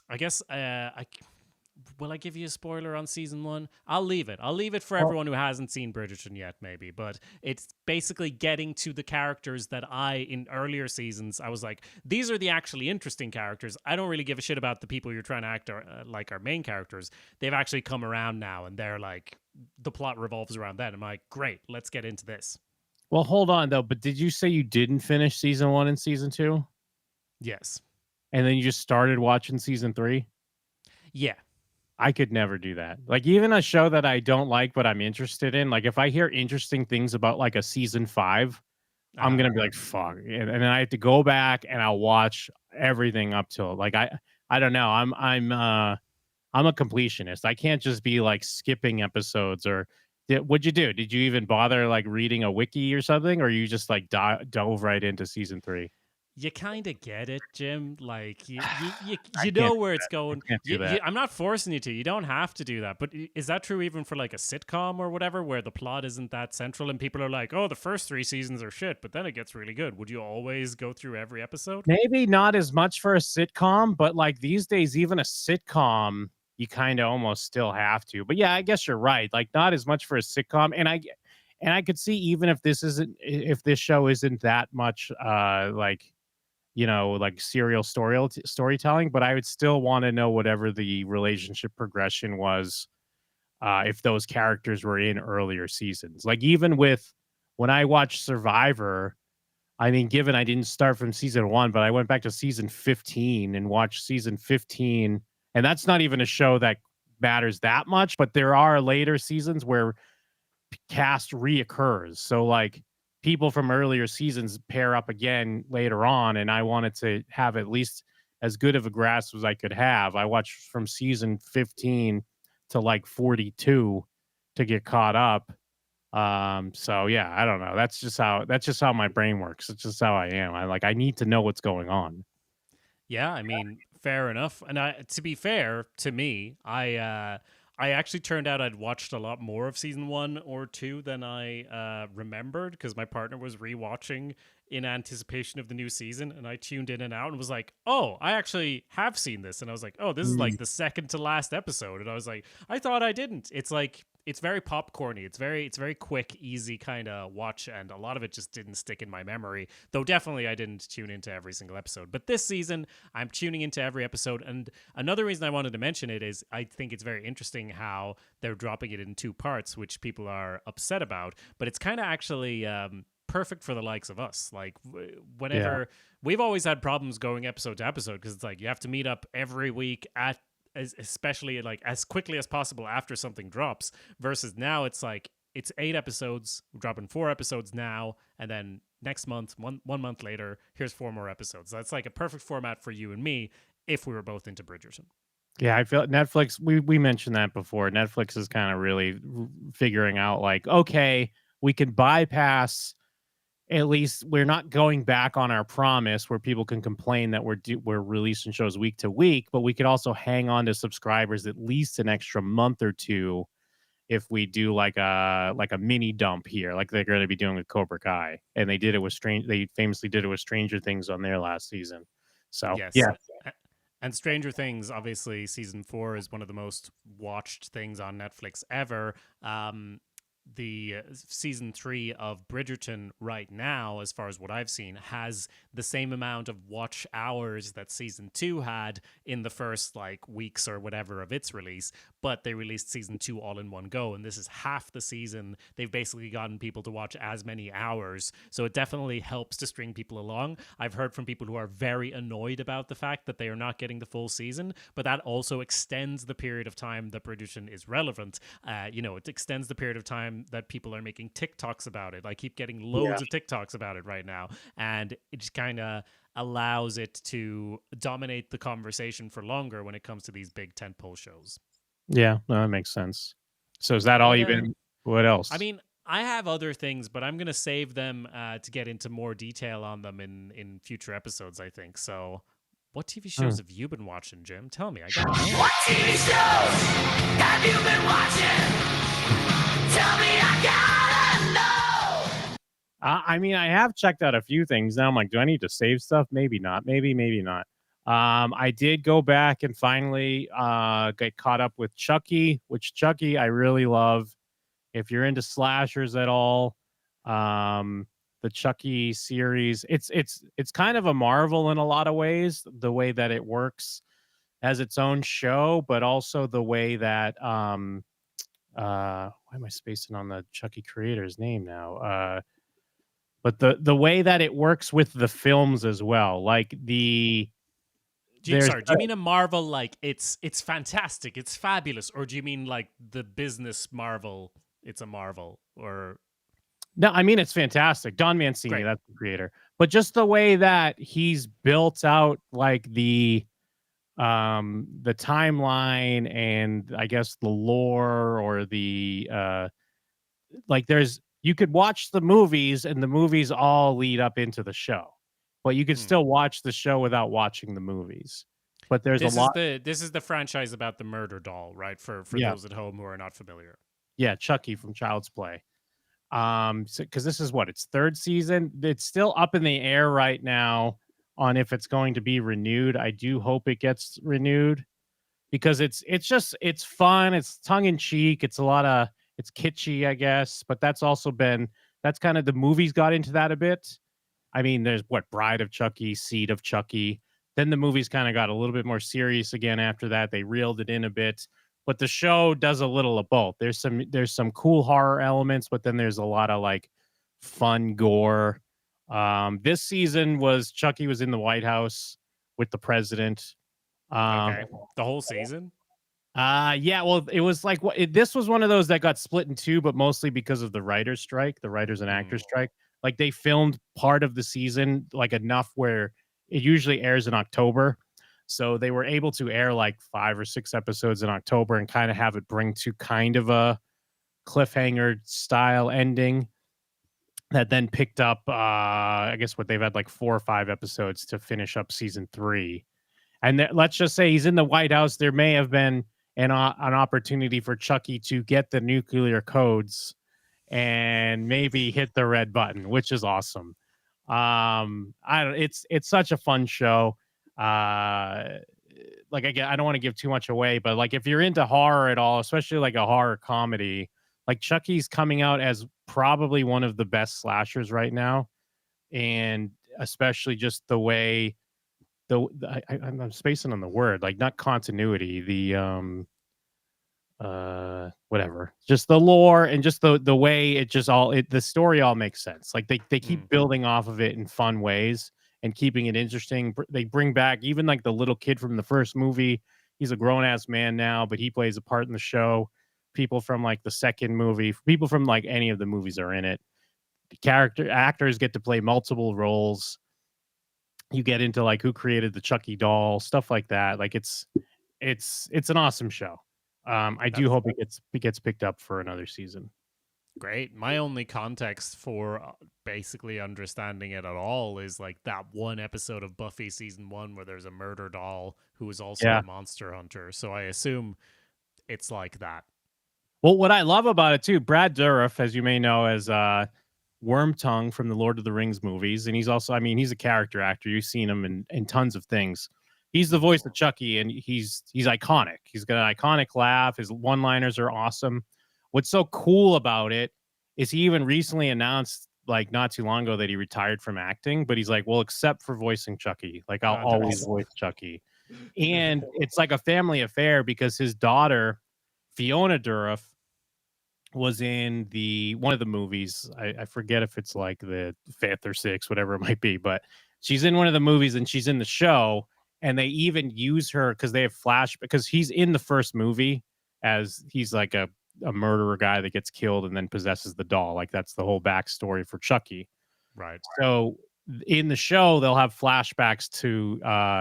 S1: I guess will I give you a spoiler on season 1? I'll leave it. I'll leave it for everyone who hasn't seen Bridgerton yet, maybe. But it's basically getting to the characters that in earlier seasons, I was like, these are the actually interesting characters. I don't really give a shit about the people you're trying to act like our main characters. They've actually come around now, and they're like, the plot revolves around that. I'm like, great, let's get into this.
S2: Well, hold on though. But did you say you didn't finish season 1 and season 2,
S1: Yes.
S2: and then you just started watching season 3?
S1: Yeah.
S2: I could never do that. Like, even a show that I don't like, but I'm interested in, like, if I hear interesting things about, like, a season 5, I'm
S1: Uh-huh.
S2: gonna be like, "Fuck," and then I have to go back and I'll watch everything up till, like, I don't know. I'm a completionist. I can't just be, like, skipping episodes or what'd you do? Did you even bother, like, reading a wiki or something, or you just, like, dove right into season 3?
S1: You kind of get it, Jim. Like
S2: I
S1: you
S2: can't
S1: know
S2: do
S1: where it's
S2: that. I
S1: going.
S2: can't do that.
S1: I'm not forcing you to. You don't have to do that. But is that true even for like a sitcom or whatever, where the plot isn't that central and people are like, "Oh, the first 3 seasons are shit, but then it gets really good." Would you always go through every episode?
S2: Maybe not as much for a sitcom, but, like, these days, even a sitcom, you kinda almost still have to. But, yeah, I guess you're right, like, not as much for a sitcom, and I could see even if this isn't if this show isn't that much, like, like, serial storytelling, but I would still wanna know whatever the relationship progression was, if those characters were in earlier seasons. Like, even with when I watched Survivor, I mean, given I didn't start from season 1, but I went back to season 15 and watched season 15, and that's not even a show that matters that much, but there are later seasons where cast reoccurs. So, like, people from earlier seasons pair up again later on, and I wanted to have at least as good of a grasp as I could have. I watched from season 15 to, like, 42 to get caught up. So yeah, I don't know. That's just how my brain works. It's just how I am. I need to know what's going on.
S1: Yeah, I mean, fair enough. And to be fair to me, I actually turned out I'd watched a lot more of season 1 or 2 than I remembered because my partner was rewatching in anticipation of the new season, and I tuned in and out and was like, "Oh, I actually have seen this," and I was like, "Oh, this is
S2: Mm.
S1: like the second to last episode," and I was like, "I thought I didn't." It's like it's very popcorny. It's very quick, easy kind of watch, and a lot of it just didn't stick in my memory. Though definitely I didn't tune into every single episode. But this season, I'm tuning into every episode. And another reason I wanted to mention it is I think it's very interesting how they're dropping it in 2 parts, which people are upset about. But it's kind of actually perfect for the likes of us. Like
S2: Yeah.
S1: whenever we've always had problems going episode to episode because it's like you have to meet up every week at especially like as quickly as possible after something drops versus now it's like it's 8 episodes, we're dropping 4 episodes now, and then next month, one month later, here's 4 more episodes. That's like a perfect format for you and me if we were both into Bridgerton.
S2: Yeah, I feel Netflix, we mentioned that before. Netflix is kind of really figuring out, like, okay, we can bypass, at least we're not going back on our promise where people can complain that we're releasing shows week to week, but we could also hang on to subscribers at least an extra month or two if we do like a mini dump here, like they're going to be doing with Cobra Kai, and they famously did it with Stranger Things on their last season. So
S1: Yes.
S2: yeah,
S1: And Stranger Things, obviously, season 4 is one of the most watched things on Netflix ever. The season 3 of Bridgerton right now, as far as what I've seen, has the same amount of watch hours that season 2 had in the first like weeks or whatever of its release, but they released season 2 all in one go, and this is half the season. They've basically gotten people to watch as many hours, so it definitely helps to string people along. I've heard from people who are very annoyed about the fact that they are not getting the full season, but that also extends the period of time that Bridgerton is relevant. It extends the period of time that people are making TikToks about it. I keep getting
S2: yeah,
S1: loads of TikToks about it right now, and it just kind of allows it to dominate the conversation for longer when it comes to these big tentpole shows.
S2: yeah. No, that makes sense. So is that all
S1: But
S2: you've been? What
S1: I
S2: else?
S1: mean, I have other things, but I'm gonna save them to get into more detail on them in future episodes. I think so. What TV
S2: Hmm.
S1: shows have you been watching, Jim? Tell me. I gotta know.
S3: What TV shows have you been watching? Tell me, I gotta know.
S2: I mean, I have checked out a few things. Now I'm like, do I need to save stuff? Maybe not. Maybe not. I did go back and finally get caught up with Chucky, which Chucky I really love. If you're into slashers at all, um, the Chucky series, it's kind of a marvel in a lot of ways, the way that it works as its own show, but also the way that why am I spacing on the Chucky creator's name now? But the way that it works with the films as well, like there's
S1: Sorry, do you mean a Marvel like it's fantastic, it's fabulous, or do you mean like the business Marvel? It's a Marvel, or
S2: no, I mean it's fantastic. Don Mancini,
S1: great.
S2: that's the creator. But just the way that he's built out like the timeline and I guess the lore or the like there's you could watch the movies and the movies all lead up into the show. But you could
S1: Hmm.
S2: still watch the show without watching the movies. But there's a lot.
S1: This is the franchise about the murder doll, right? For
S2: Yeah.
S1: those at home who are not familiar.
S2: Yeah, Chucky from Child's Play. Because this is what its third season. It's still up in the air right now on if it's going to be renewed. I do hope it gets renewed because it's fun. It's tongue in cheek. It's kitschy, I guess. But that's kind of the movies got into that a bit. I mean, there's what Bride of Chucky, Seed of Chucky. Then the movies kind of got a little bit more serious again after that. They reeled it in a bit, but the show does a little of both. There's some cool horror elements, but then there's a lot of like fun gore. This season was Chucky was in the White House with the president.
S1: Okay, the whole season.
S2: Yeah, well, it was like this was one of those that got split in two, but mostly because of the writers' strike, the writers and actors strike. Like they filmed part of the season like enough where it usually airs in October. So they were able to air like 5 or 6 episodes in October and kind of have it bring to kind of a cliffhanger style ending that then picked up I guess what they've had like 4 or 5 episodes to finish up season 3. And let's just say he's in the White House. There may have been an opportunity for Chucky to get the nuclear codes and maybe hit the red button, which is awesome. I don't. It's such a fun show. Like again, I don't want to give too much away, but like if you're into horror at all, especially like a horror comedy, like Chucky's coming out as probably one of the best slashers right now, and especially just the way I'm spacing on the word, like not continuity, the whatever, just the lore and just the way it just the story all makes sense. Like they keep building off of it in fun ways and keeping it interesting. They bring back even like the little kid from the first movie. He's a grown ass man now, but he plays a part in the show. People from like the second movie, people from like any of the movies are in it. The actors get to play multiple roles. You get into like who created the Chucky doll, stuff like that. Like it's an awesome show. I do hope it gets picked up for another season.
S1: Great. My only context for basically understanding it at all is like that one episode of Buffy season 1 where there's a murder doll who is also a monster hunter. So I assume it's like that.
S2: Well, what I love about it too, Brad Dourif, as you may know, as Wormtongue from the Lord of the Rings movies, and he's also, I mean, he's a character actor. You've seen him in tons of things. He's the voice of Chucky, and he's iconic. He's got an iconic laugh. His one-liners are awesome. What's so cool about it is he even recently announced, like not too long ago, that he retired from acting. But he's like, well, except for voicing Chucky, like I'll always voice Chucky. And it's like a family affair because his daughter, Fiona Dourif, was in one of the movies. I forget if it's like the 5th or 6th, whatever it might be, but she's in one of the movies and she's in the show. And they even use her because they have because he's in the first movie as he's like a murderer guy that gets killed and then possesses the doll. Like that's the whole backstory for Chucky.
S1: Right.
S2: So in the show, they'll have flashbacks to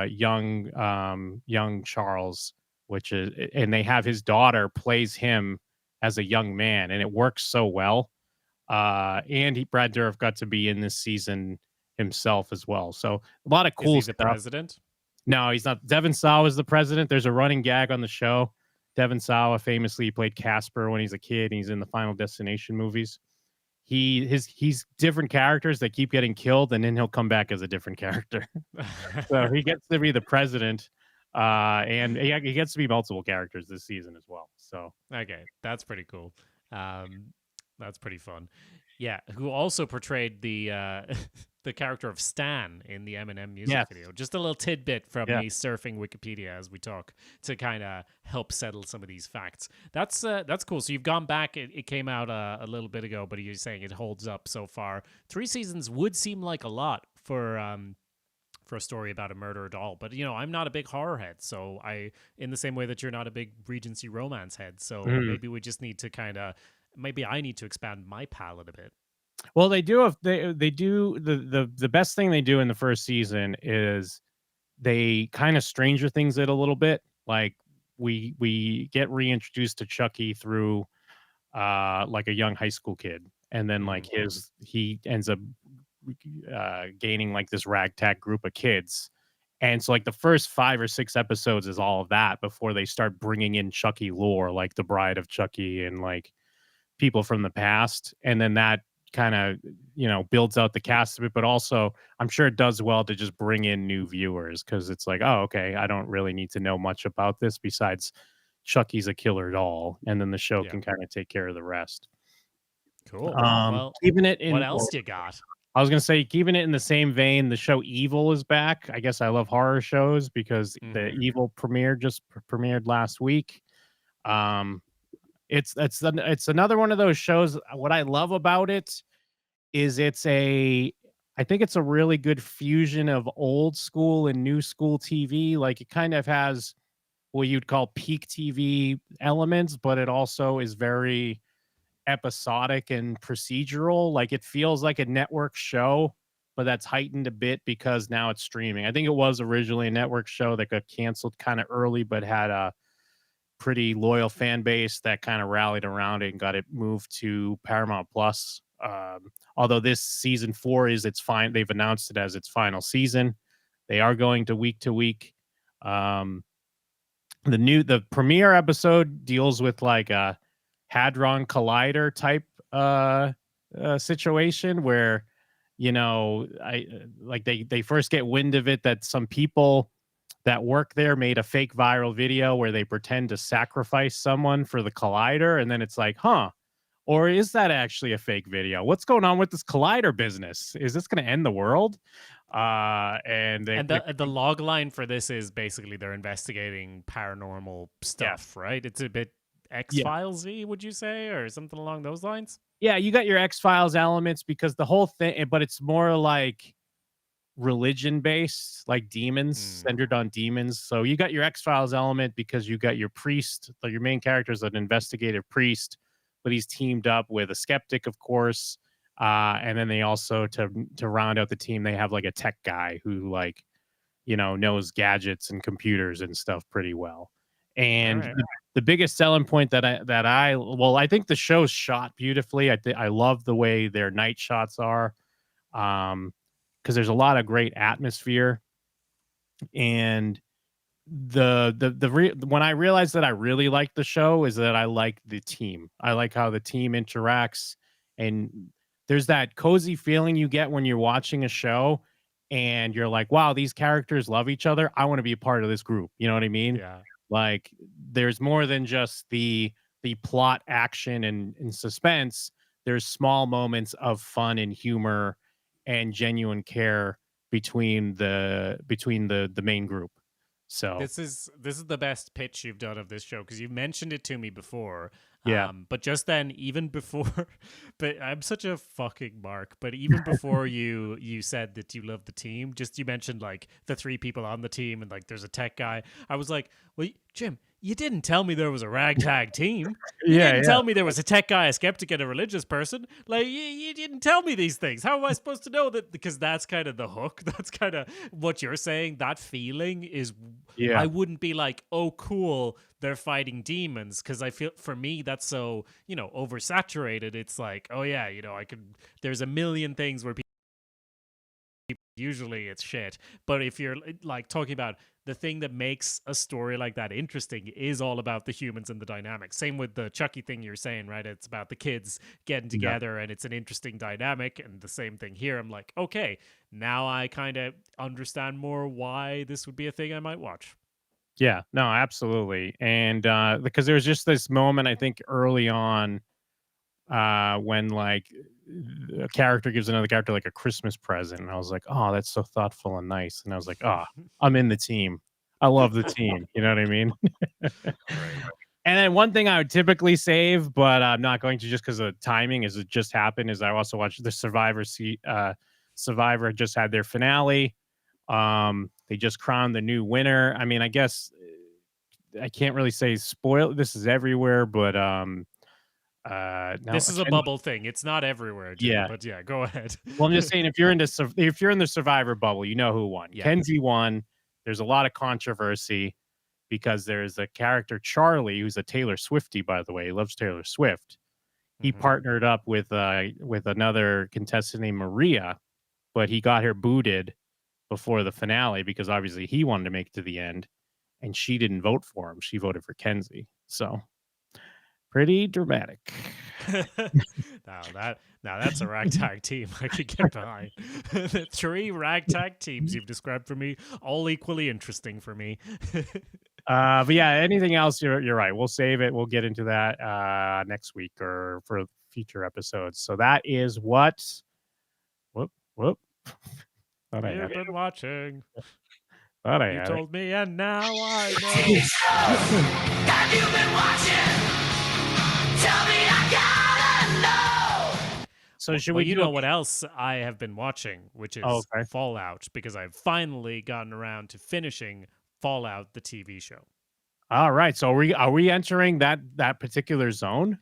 S2: young Charles, and they have his daughter plays him as a young man, and it works so well. And Brad Dourif got to be in this season himself as well. So a lot of cool
S1: Is he
S2: stuff.
S1: the president?
S2: No, he's not. Devon Sawa is the president. There's a running gag on the show. Devon Sawa famously played Casper when he's a kid. And he's in the Final Destination movies. He's different characters that keep getting killed, and then he'll come back as a different character. So he gets to be the president, and he gets to be multiple characters this season as well. So
S1: okay, that's pretty cool. That's pretty fun. Yeah, who also portrayed the the character of Stan in the Eminem music
S2: Yes.
S1: video. Just a little tidbit from
S2: Yeah.
S1: me surfing Wikipedia as we talk to kind of help settle some of these facts. That's cool. So you've gone back. It came out a little bit ago, but you're saying it holds up so far. 3 seasons would seem like a lot for a story about a murder doll. But I'm not a big horror head, so in the same way that you're not a big Regency romance head, so maybe we just need to maybe I need to expand my palette a bit.
S2: Well, they do have they do the best thing they do in the first season is they kind of Stranger Things it a little bit. Like we get reintroduced to Chucky through like a young high school kid, and then like he ends up gaining like this ragtag group of kids. And so like the first 5 or 6 episodes is all of that before they start bringing in Chucky lore, like the Bride of Chucky and like people from the past. And then that kind of, builds out the cast a bit, but also I'm sure it does well to just bring in new viewers because it's like, oh, okay, I don't really need to know much about this besides Chucky's a killer doll. And then the show
S1: Yeah.
S2: can kind of take care of the rest.
S1: Cool. Well,
S2: Keeping it in
S1: what else you got?
S2: I was gonna say, keeping it in the same vein, the show Evil is back. I guess I love horror shows because the Evil premiere just premiered last week. It's another one of those shows. What I love about it is I think it's a really good fusion of old school and new school TV. Like it kind of has what you'd call peak TV elements, but it also is very episodic and procedural. Like it feels like a network show, but that's heightened a bit because now it's streaming. I think it was originally a network show that got canceled kind of early, but had a pretty loyal fan base that kind of rallied around it and got it moved to Paramount Plus. Although this season 4 is its fine, they've announced it as its final season. They are going to week. The premiere episode deals with like a Hadron Collider type situation where they first get wind of it that some people that work there made a fake viral video where they pretend to sacrifice someone for the collider, and then it's like, or is that actually a fake video? What's going on with this collider business? Is this going to end the world? And
S1: the log line for this is basically they're investigating paranormal stuff, right? It's a bit X-Files-y, would you say, or something along those lines?
S2: Yeah, you got your X-Files elements because the whole thing, but it's more like religion based, like demons, centered on demons. So you got your X-Files element because you got your priest, like your main character is an investigative priest, but he's teamed up with a skeptic, of course. And then they also to round out the team, they have like a tech guy who knows gadgets and computers and stuff pretty well. And the biggest selling point that I think the show's shot beautifully. I love the way their night shots are. Because there's a lot of great atmosphere, and when I realized that I really like the show is that I like the team. I like how the team interacts, and there's that cozy feeling you get when you're watching a show and you're like, wow, these characters love each other. I want to be a part of this group. You know what I mean?
S1: Yeah.
S2: Like there's more than just the plot, action, and suspense. There's small moments of fun and humor and genuine care between the main group. So
S1: this is the best pitch you've done of this show because you've mentioned it to me before.
S2: Yeah.
S1: But just then, even before, but I'm such a fucking mark. But even before you said that you love the team, just you mentioned like the 3 people on the team and like there's a tech guy. I was like, well, Jim, you didn't tell me there was a ragtag team. You didn't tell me there was a tech guy, a skeptic, and a religious person. Like, you didn't tell me these things. How am I supposed to know that? Because that's kind of the hook. That's kind of what you're saying. That feeling is, I wouldn't be like, oh, cool, they're fighting demons. Because I feel, for me, that's so, oversaturated. It's like, oh, yeah, there's a million things where people, usually it's shit. But if you're like talking about the thing that makes a story like that interesting is all about the humans and the dynamics. Same with the Chucky thing you're saying, right? It's about the kids getting together and it's an interesting dynamic. And the same thing here. I'm like, okay, now I kind of understand more why this would be a thing I might watch.
S2: Yeah, no, absolutely. And because there was just this moment, I think early on, when like a character gives another character like a Christmas present, and I was like, oh, that's so thoughtful and nice. And I was like, oh, I'm in the team. I love the team. You know what I mean?
S1: Right.
S2: And then one thing I would typically save, but I'm not going to just because of timing, as it just happened, is I also watched the Survivor. Survivor just had their finale. They just crowned the new winner. I mean, I guess I can't really say spoil. This is everywhere, but now
S1: This is a bubble thing. It's not everywhere, Jim,
S2: Yeah.
S1: but yeah, go ahead.
S2: Well, I'm just saying if you're in the Survivor bubble, you know who won.
S1: Yeah.
S2: Kenzie won. There's a lot of controversy because there's a character, Charlie, who's a Taylor Swiftie, by the way. He loves Taylor Swift. He
S1: Mhm.
S2: partnered up with another contestant named Maria, but he got her booted before the finale because obviously he wanted to make it to the end, and she didn't vote for him. She voted for Kenzie. So pretty dramatic.
S1: Now that's a ragtag team I could get behind. The 3 ragtag teams you've described for me, all equally interesting for me.
S2: But yeah, anything else? You're right. We'll save it. We'll get into that next week or for future episodes. So that is what. Whoop. Thought I
S1: You've
S2: had it.
S1: been watching.
S2: Thought I
S1: You
S2: had it.
S1: told me, and now I know.
S3: TV shows that you've been watching. Tell me I gotta know.
S2: So should
S1: Well,
S2: we
S1: you
S2: do
S1: know what else I have been watching, which is
S2: okay.
S1: Fallout, because I've finally gotten around to finishing Fallout, the TV show.
S2: All right. So are we entering that particular zone?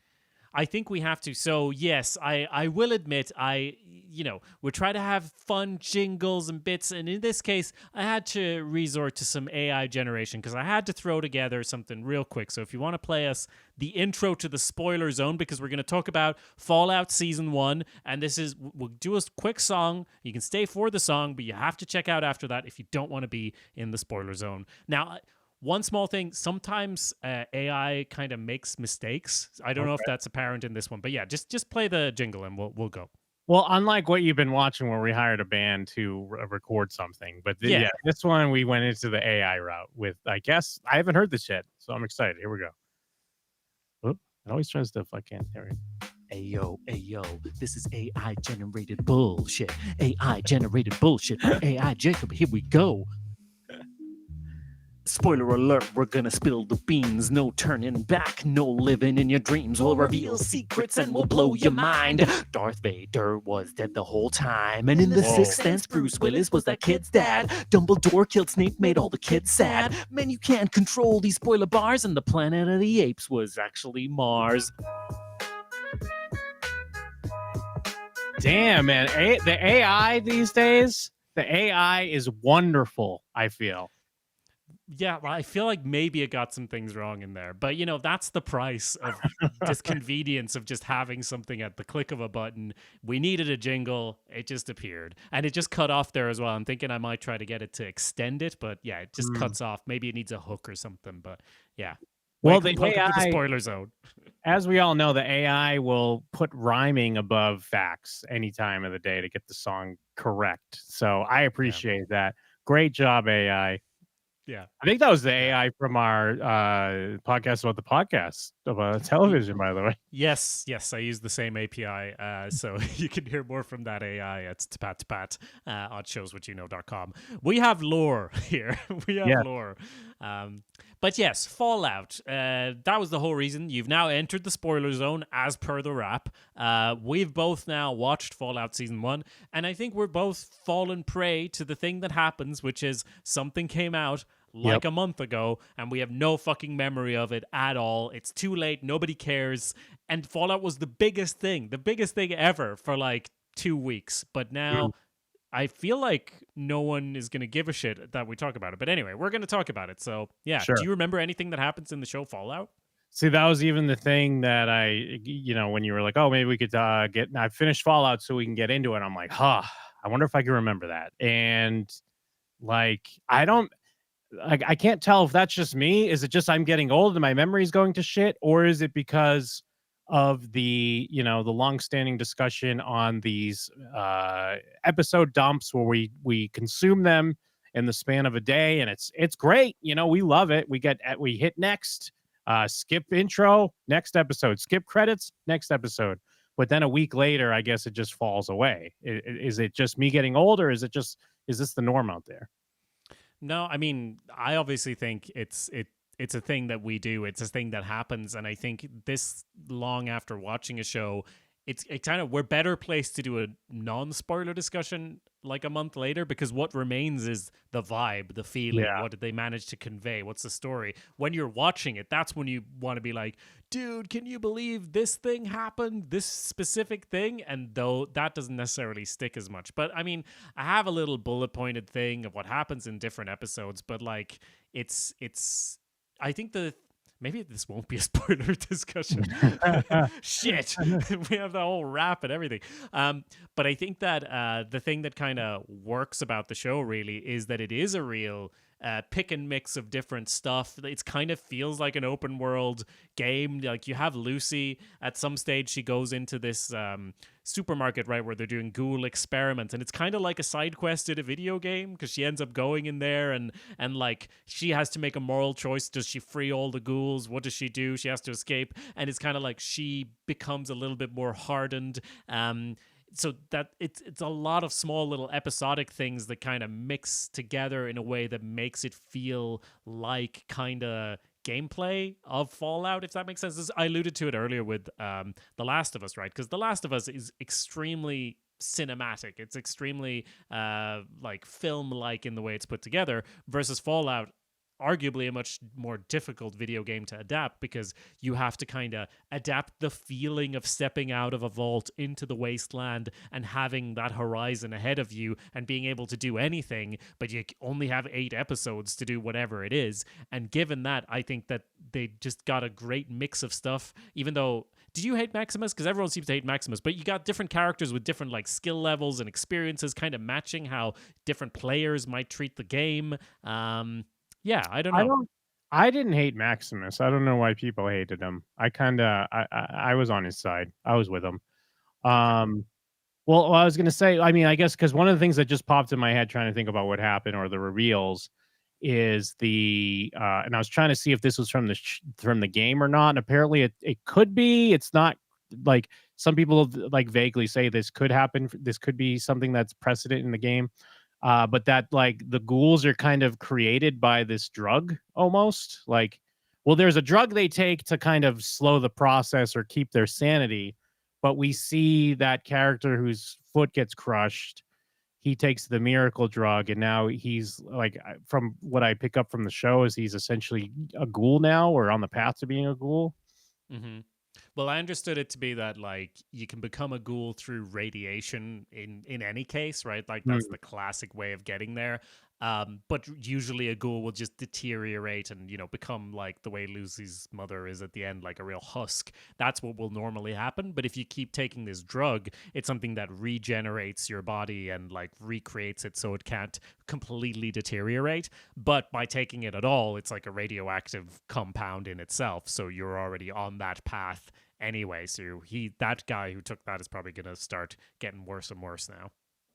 S1: I think we have to. So yes, I will admit we try to have fun jingles and bits, and in this case, I had to resort to some AI generation because I had to throw together something real quick. So if you want to play us the intro to the spoiler zone, because we're going to talk about Fallout Season 1, and we'll do a quick song. You can stay for the song, but you have to check out after that if you don't want to be in the spoiler zone. Now, one small thing, sometimes AI kind of makes mistakes. I don't know if that's apparent in this one, but yeah, just play the jingle and we'll go.
S2: Well, unlike what you've been watching where we hired a band to record something, but
S1: Yeah.
S2: this one we went into the AI route with, I guess, I haven't heard this yet, so I'm excited. Here we go. Oop, it always tries to fucking, there we go.
S1: Ayo, this is AI generated bullshit. AI generated bullshit. AI Jakobe, here we go. Spoiler alert, we're gonna spill the beans. No turning back, no living in your dreams. We'll reveal secrets and we'll blow your mind. Darth Vader was dead the whole time. And in the
S2: Whoa.
S1: Sixth Sense, Bruce Willis was that kid's dad. Dumbledore killed Snape, made all the kids sad. Man, you can't control these spoiler bars. And the planet of the apes was actually Mars.
S2: Damn, man. The AI these days, the AI is wonderful, I feel.
S1: Yeah, well, I feel like maybe it got some things wrong in there. But, that's the price of disconvenience of just having something at the click of a button. We needed a jingle. It just appeared. And it just cut off there as well. I'm thinking I might try to get it to extend it. But, yeah, it just cuts off. Maybe it needs a hook or something. But, yeah.
S2: Well,
S1: welcome to the spoiler zone.
S2: As we all know, the AI will put rhyming above facts any time of the day to get the song correct. So I appreciate that. Great job, AI.
S1: Yeah.
S2: I think that was the AI from our podcast about the podcast about television, by the way.
S1: Yes, I use the same API, so you can hear more from that AI at tapat on showswhatyouknow.com. We have lore here. We have lore. But yes, Fallout. That was the whole reason. You've now entered the spoiler zone as per the wrap. We've both now watched Fallout Season 1, and I think we're both fallen prey to the thing that happens, which is something came out like a month ago, and we have no fucking memory of it at all. It's too late. Nobody cares. And Fallout was the biggest thing ever for like 2 weeks. But now I feel like no one is going to give a shit that we talk about it. But anyway, we're going to talk about it. So yeah,
S2: Sure.
S1: Do you remember anything that happens in the show Fallout?
S2: See, that was even the thing that when you were like, oh, maybe we could I finished Fallout so we can get into it. I'm like, I wonder if I can remember that. And like, I can't tell if that's just me. Is it just I'm getting old and my memory's going to shit? Or is it because of the long-standing discussion on these episode dumps where we consume them in the span of a day, and it's great. We love it. We hit next, skip intro, next episode, skip credits, next episode. but then a week later, I guess it just falls away. Is it just me getting older? Is this the norm out there?
S1: No, I mean, I obviously think it's a thing that we do. It's a thing that happens, and I think this long after watching a show, it kind of we're better placed to do a non-spoiler discussion like a month later, because what remains is the vibe, the feeling.
S2: Yeah.
S1: What did they manage to convey? What's the story? When you're watching it, that's when you want to be like, dude, can you believe this thing happened? This specific thing? And though that doesn't necessarily stick as much. But I mean, I have a little bullet pointed thing of what happens in different episodes, but like it's I think maybe this won't be a spoiler discussion. Shit. We have the whole rap and everything. But I think that the thing that kind of works about the show really is that it is a real pick and mix of different stuff. It kind of feels like an open world game. Like you have Lucy at some stage, she goes into this supermarket, right, where they're doing ghoul experiments, and it's kind of like a side quest in a video game, because she ends up going in there and like she has to make a moral choice. Does she free all the ghouls? What does she do? She has to escape, and it's kind of like she becomes a little bit more hardened. So that it's a lot of small little episodic things that kind of mix together in a way that makes it feel like kind of gameplay of Fallout, if that makes sense. I alluded to it earlier with The Last of Us, right? Because The Last of Us is extremely cinematic. It's extremely like film-like in the way it's put together, versus Fallout, arguably a much more difficult video game to adapt, because you have to kind of adapt the feeling of stepping out of a vault into the wasteland and having that horizon ahead of you and being able to do anything, but you only have 8 episodes to do whatever it is. And given that, I think that they just got a great mix of stuff. Even though, did you hate Maximus? Because everyone seems to hate Maximus, but you got different characters with different like skill levels and experiences, kind of matching how different players might treat the game. Yeah, I don't know.
S2: I didn't hate Maximus. I don't know why people hated him. I was on his side. I was with him.
S1: Okay.
S2: Well, I was gonna say, I mean, I guess because one of the things that just popped in my head trying to think about what happened or the reveals is and I was trying to see if this was from from the game or not. And apparently it could be. It's not like some people like vaguely say this could happen. This could be something that's precedent in the game. But that like the ghouls are kind of created by this drug almost like, well, there's a drug they take to kind of slow the process or keep their sanity. But we see that character whose foot gets crushed. He takes the miracle drug, and now he's like, from what I pick up from the show, is he's essentially a ghoul now, or on the path to being a ghoul.
S1: Mm-hmm. Well, I understood it to be that like you can become a ghoul through radiation in any case, right? Like that's the classic way of getting there. But usually a ghoul will just deteriorate and become like the way Lucy's mother is at the end, like a real husk. That's what will normally happen. But if you keep taking this drug, it's something that regenerates your body and like recreates it so it can't completely deteriorate. But by taking it at all, it's like a radioactive compound in itself. So you're already on that path anyway. So that guy who took that is probably going to start getting worse and worse now.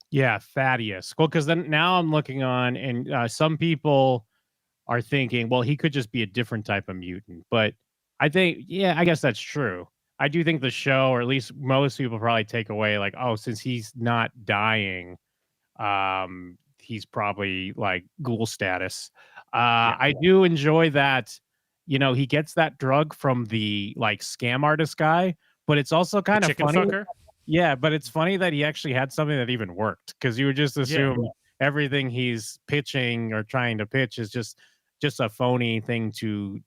S2: Yeah, Thaddeus. Well, because then now I'm looking on, and some people are thinking, well, he could just be a different type of mutant. But I think, yeah, I guess that's true. I do think the show, or at least most people, probably take away like, oh, since he's not dying, he's probably like ghoul status.
S1: Yeah.
S2: I do enjoy that. He gets that drug from the like scam artist guy, but it's also
S1: The
S2: kind of
S1: chicken
S2: funny.
S1: fucker?
S2: Yeah, but it's funny that he actually had something that even worked, because you would just assume everything he's pitching or trying to pitch is just a phony thing to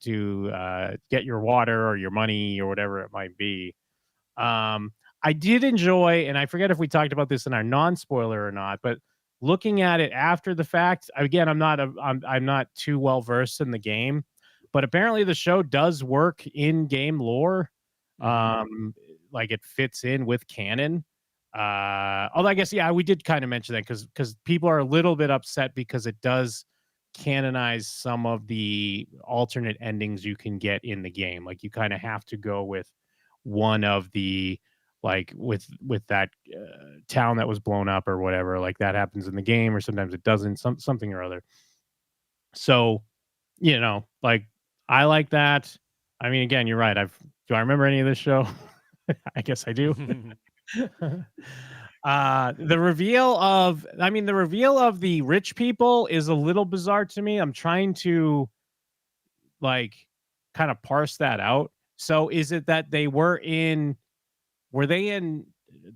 S2: get your water or your money or whatever it might be. I did enjoy, and I forget if we talked about this in our non-spoiler or not, but looking at it after the fact, again, I'm not too well versed in the game, but apparently the show does work in game lore.
S1: Mm-hmm.
S2: Like it fits in with canon. Although I guess, yeah, we did kind of mention that because people are a little bit upset because it does canonize some of the alternate endings you can get in the game. Like you kind of have to go with one of the, like with that town that was blown up or whatever. Like that happens in the game, or sometimes it doesn't. Something or other. So, like I like that. I mean, again, you're right. Do I remember any of this show? I guess I do. The reveal of the rich people is a little bizarre to me. I'm trying to like kind of parse that out. So is it that were they in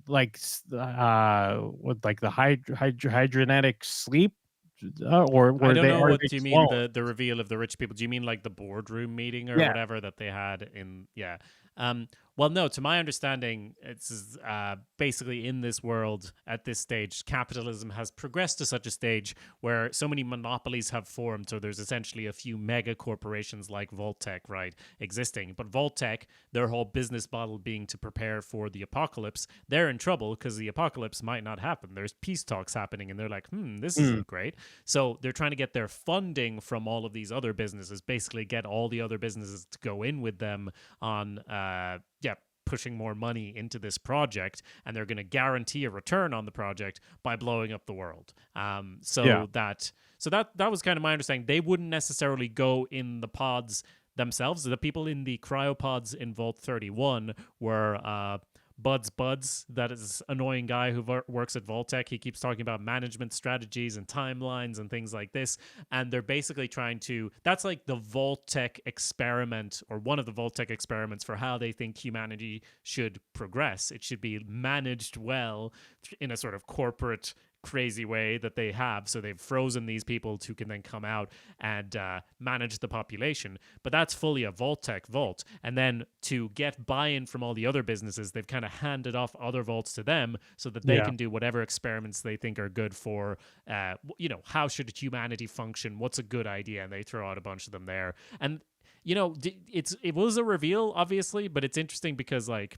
S2: like with like the hydrogenetic sleep, or
S1: I don't know
S2: are they
S1: what you mean,
S2: cloned?
S1: the reveal of the rich people. Do you mean like the boardroom meeting or
S2: Yeah,
S1: whatever that they had in yeah. Well no, to my understanding, it's basically in this world at this stage, capitalism has progressed to such a stage where so many monopolies have formed. So there's essentially a few mega corporations like Vault-Tec, right, existing. But Vault-Tec, their whole business model being to prepare for the apocalypse, they're in trouble because the apocalypse might not happen. There's peace talks happening and they're like, this
S2: mm,
S1: isn't great. So they're trying to get their funding from all of these other businesses, basically get all the other businesses to go in with them on, pushing more money into this project, and they're going to guarantee a return on the project by blowing up the world.
S2: yeah,
S1: That was kind of my understanding. They wouldn't necessarily go in the pods themselves. The people in the cryopods in Vault 31 were Buds, that is annoying guy who works at Vault-Tec. He keeps talking about management strategies and timelines and things like this. And they're basically trying to, that's like the Vault-Tec experiment, or one of the Vault-Tec experiments for how they think humanity should progress. It should be managed well in a sort of corporate crazy way that they have. So they've frozen these people who can then come out and manage the population. But that's fully a Vault-Tec vault. And then to get buy-in from all the other businesses, they've kind of handed off other vaults to them so that they
S2: yeah.
S1: can do whatever experiments they think are good for, how should humanity function? What's a good idea? And they throw out a bunch of them there. And it was a reveal, obviously, but it's interesting because like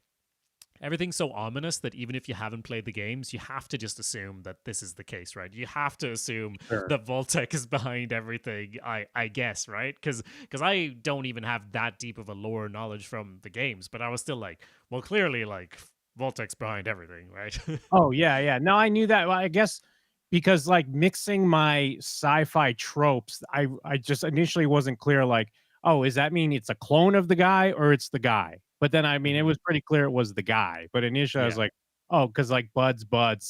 S1: everything's so ominous that even if you haven't played the games, you have to just assume that this is the case, right? You have to assume
S2: Sure.
S1: that Vault-Tec is behind everything, I guess, right? Because I don't even have that deep of a lore knowledge from the games, but I was still like, well, clearly, like, Vault-Tec's behind everything, right?
S2: Oh, yeah, yeah. No, I knew that. Well, I guess because like mixing my sci-fi tropes, I just initially wasn't clear. Like, oh, does that mean it's a clone of the guy or it's the guy? But then I mean, it
S1: Mhm.
S2: was pretty clear it was the guy. But initially, I was
S1: Yeah.
S2: like, oh, because like Buds.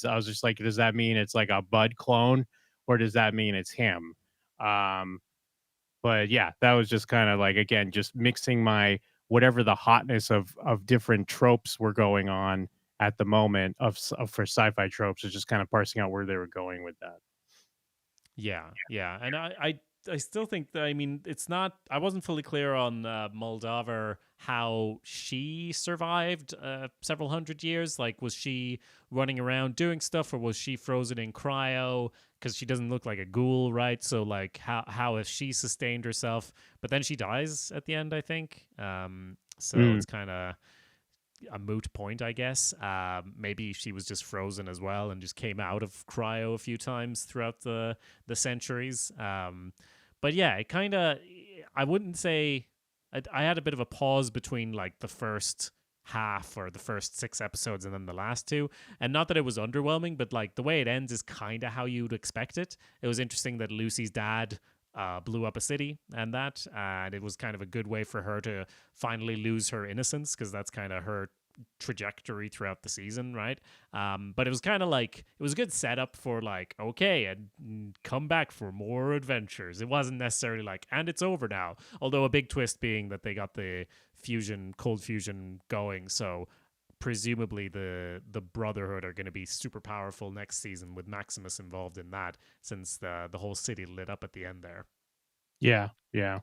S2: I was just like, does that mean it's like a Bud clone, or does that mean it's him? Um, but yeah, that was just kind of like again, just mixing my whatever the hotness of different tropes were going on at the moment for sci-fi tropes is just kind of parsing out where they were going with that.
S1: Yeah, yeah, and I still think that, I mean, it's not. I wasn't fully clear on Moldover, how she survived several hundred years. Like, was she running around doing stuff, or was she frozen in cryo? Because she doesn't look like a ghoul, right? So, like, how has she sustained herself? But then she dies at the end, I think. So
S2: Mm,
S1: it's kind of a moot point, I guess. Maybe she was just frozen as well and just came out of cryo a few times throughout the centuries. But yeah, it kind of. I wouldn't say. I had a bit of a pause between like the first half or the first 6 episodes and then the last two, and not that it was underwhelming, but like the way it ends is kind of how you'd expect it. It was interesting that Lucy's dad blew up a city and it was kind of a good way for her to finally lose her innocence, because that's kind of her trajectory throughout the season, right? But it was kind of like, it was a good setup for like, okay, and come back for more adventures. It wasn't necessarily like, and it's over now. Although a big twist being that they got the cold fusion going, so presumably the Brotherhood are going to be super powerful next season with Maximus involved in that, since the whole city lit up at the end there.
S2: yeah, yeah.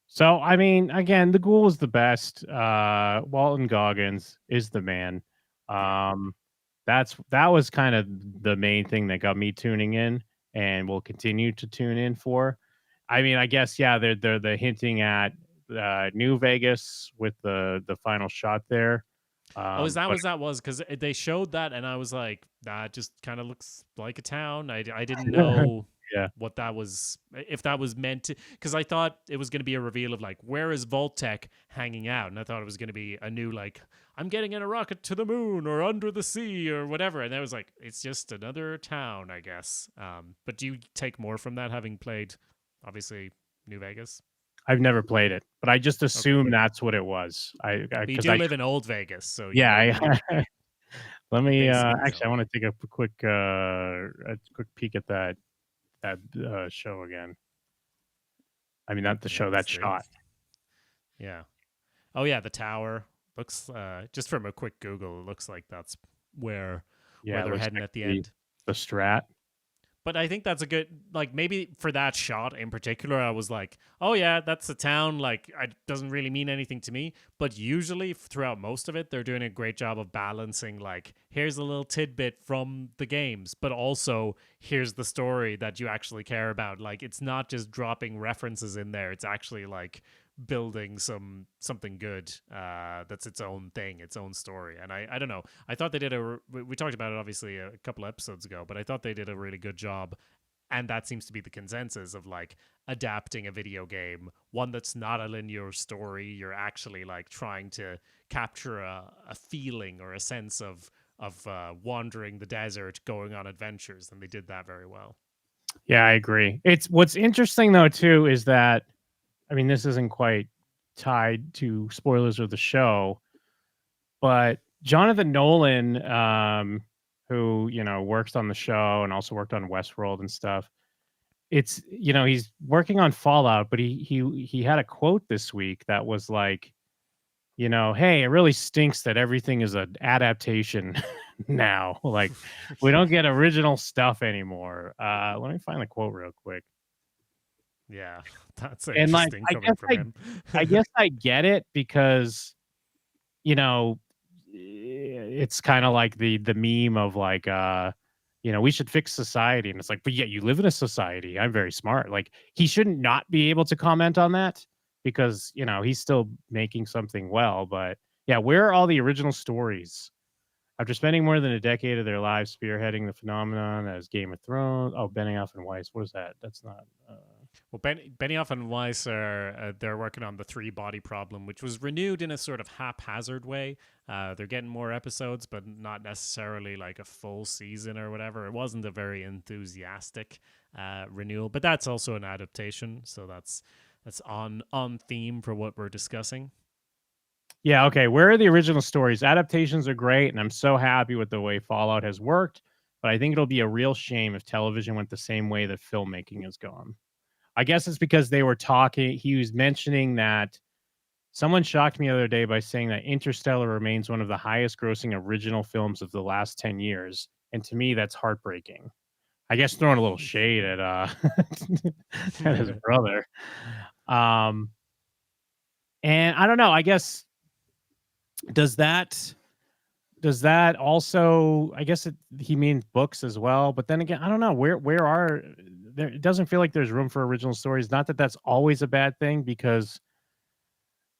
S2: So I mean, again, the ghoul is the best. Walton Goggins is the man.
S1: Yeah.
S2: Um, that was kind of the main thing that got me tuning in, and will continue to tune in for. I mean, I guess yeah, they're hinting at New Vegas with the final shot there.
S1: Oh, is that
S2: But
S1: what that was? Because they showed that, and I was like, that just kind of looks like a town. I didn't know
S2: yeah,
S1: what that was, if that was meant to, because I thought it was going to be a reveal of like, where is Vault-Tec hanging out, and I thought it was going to be a new like, I'm getting in a rocket to the moon or under the sea or whatever, and I was like, it's just another town, I guess. But do you take more from that, having played obviously New Vegas?
S2: I've never played it, but I just
S1: Okay.
S2: assume that's what it was.
S1: But you
S2: Because
S1: do live in Old Vegas, so you
S2: yeah,
S1: know
S2: let me
S1: basically
S2: actually I
S1: so.
S2: want to take a quick peek at that show again. I mean, not the
S1: Yeah,
S2: show,
S1: let's
S2: that
S1: see.
S2: shot.
S1: Yeah. Oh yeah, the tower looks just from a quick Google, it looks like that's where
S2: Yeah, it
S1: they're
S2: looks
S1: heading
S2: like
S1: at the end.
S2: the Strat.
S1: But I think that's a good, like, maybe for that shot in particular, I was like, oh yeah, that's a town. Like, it doesn't really mean anything to me. But usually, throughout most of it, they're doing a great job of balancing, like, here's a little tidbit from the games, but also here's the story that you actually care about. Like, it's not just dropping references in there. It's actually like building something good that's its own thing, its own story. And I don't know, I thought they did we talked about it obviously a couple episodes ago, but I thought they did a really good job. And that seems to be the consensus of like adapting a video game, one that's not a linear story. You're actually like trying to capture a feeling or a sense of wandering the desert, going on adventures, and they did that very well.
S2: Yeah, I agree. It's what's interesting though too is that, I mean, this isn't quite tied to spoilers of the show, but Jonathan Nolan, who, works on the show and also worked on Westworld and stuff, it's, he's working on Fallout, but he had a quote this week that was like, hey, it really stinks that everything is an adaptation now. Like, we don't get original stuff anymore. Let me find the quote real quick.
S1: Yeah, that's
S2: And like,
S1: interesting coming from him.
S2: I guess I get it because, it's kind of like the meme of like, we should fix society. And it's like, but yeah, you live in a society. I'm very smart. Like, he shouldn't not be able to comment on that because, he's still making something well. But yeah, where are all the original stories? After spending more than a decade of their lives spearheading the phenomenon as Game of Thrones. Oh, Benioff and Weiss. What is that? That's not.
S1: Well, Benioff and Weiss are they're working on the three body problem, which was renewed in a sort of haphazard way. They're getting more episodes, but not necessarily like a full season or whatever. It wasn't a very enthusiastic renewal, but that's also an adaptation, so that's on theme for what we're discussing.
S2: Yeah, okay. Where are the original stories? Adaptations are great, and I'm so happy with the way Fallout has worked, but I think it'll be a real shame if television went the same way that filmmaking has gone. I guess it's because they were talking. He was mentioning that someone shocked me the other day by saying that Interstellar remains one of the highest grossing original films of the last 10 years. And to me, that's heartbreaking. I guess throwing a little shade at at his brother. And I don't know, I guess does that also, I guess he means books as well, but then again, I don't know, where are there, it doesn't feel like there's room for original stories. Not that that's always a bad thing, because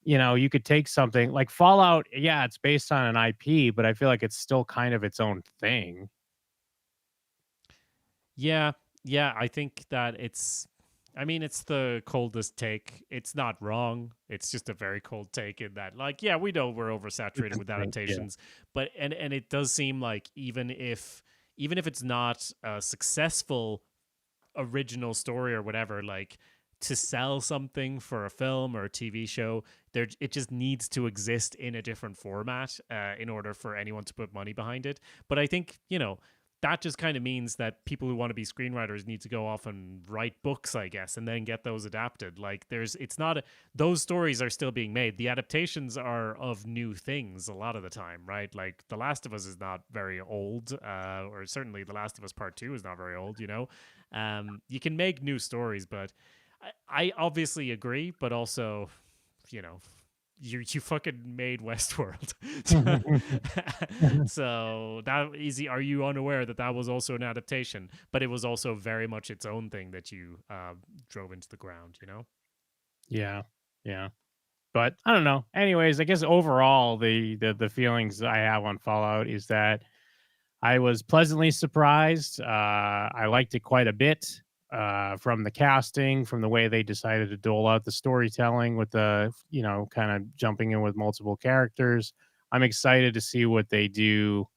S2: you could take something like Fallout, yeah, it's based on an IP, but I feel like it's still kind of its own thing.
S1: Yeah, I think that I mean, it's the coldest take. It's not wrong. It's just a very cold take in that, like, yeah, we know we're oversaturated with adaptations, but and it does seem like even if it's not a successful original story or whatever, like to sell something for a film or a TV show, it just needs to exist in a different format in order for anyone to put money behind it. But I think that just kind of means that people who want to be screenwriters need to go off and write books, I guess, and then get those adapted. Like those stories are still being made. The adaptations are of new things a lot of the time, right? Like The Last of Us is not very old, or certainly The Last of Us Part 2 is not very old, you can make new stories, but I obviously agree, but also, you fucking made Westworld. So that easy. Are you unaware that was also an adaptation, but it was also very much its own thing that you drove into the ground,
S2: Yeah. But I don't know. Anyways, I guess overall the feelings I have on Fallout is that I was pleasantly surprised. I liked it quite a bit, from the casting, from the way they decided to dole out the storytelling with the, kind of jumping in with multiple characters. I'm excited to see what they do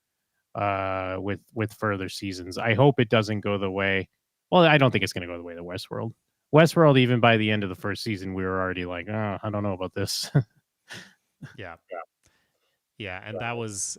S2: with further seasons. I hope it doesn't go the way. Well, I don't think it's going to go the way of the Westworld. Westworld, even by the end of the first season, we were already like, oh, I don't know about this.
S1: Yeah. Yeah, and that was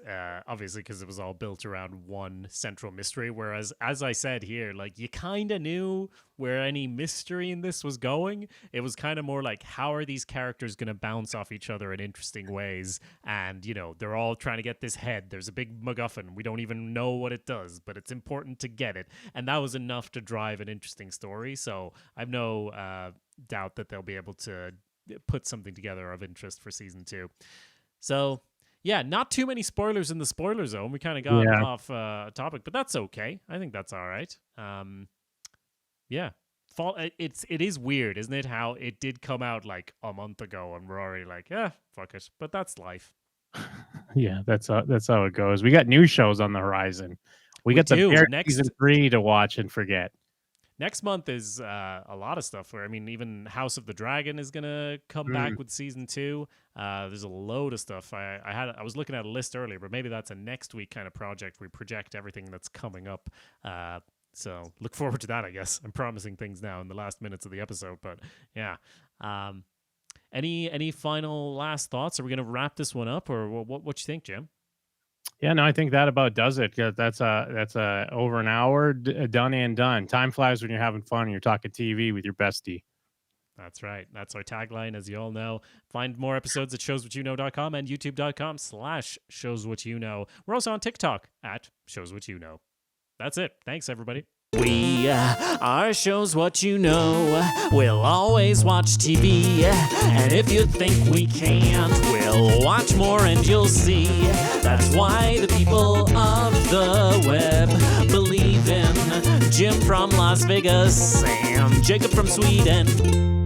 S1: obviously because it was all built around one central mystery. Whereas, as I said here, like you kind of knew where any mystery in this was going. It was kind of more like, how are these characters going to bounce off each other in interesting ways? And, you know, they're all trying to get this head. There's a big MacGuffin. We don't even know what it does, but it's important to get it. And that was enough to drive an interesting story. So I've no doubt that they'll be able to put something together of interest for season 2. So yeah, not too many spoilers in the spoiler zone. We kind of got off topic, but that's okay. I think that's all right. Yeah, it is weird, isn't it? How it did come out like a month ago, and we're already like, fuck it. But that's life.
S2: Yeah, that's how it goes. We got new shows on the horizon. We got the Bear season 3 to watch and forget.
S1: Next month is a lot of stuff. Where I mean, even House of the Dragon is gonna come back with season 2. There's a load of stuff. I was looking at a list earlier, but maybe that's a next week kind of project. We project everything that's coming up. So look forward to that. I guess I'm promising things now in the last minutes of the episode, but yeah. Any final last thoughts? Are we gonna wrap this one up, or what you think, Jim?
S2: Yeah, no, I think that about does it. That's over an hour, done and done. Time flies when you're having fun and you're talking TV with your bestie.
S1: That's right. That's our tagline, as you all know. Find more episodes at showswhatyouknow.com and youtube.com/showswhatyouknow. We're also on TikTok at showswhatyouknow. That's it. Thanks, everybody. We are Shows What You Know. We'll always watch TV. And if you think we can't, we'll watch more and you'll see. That's why the people of the web believe in Jim from Las Vegas and Jacob from Sweden.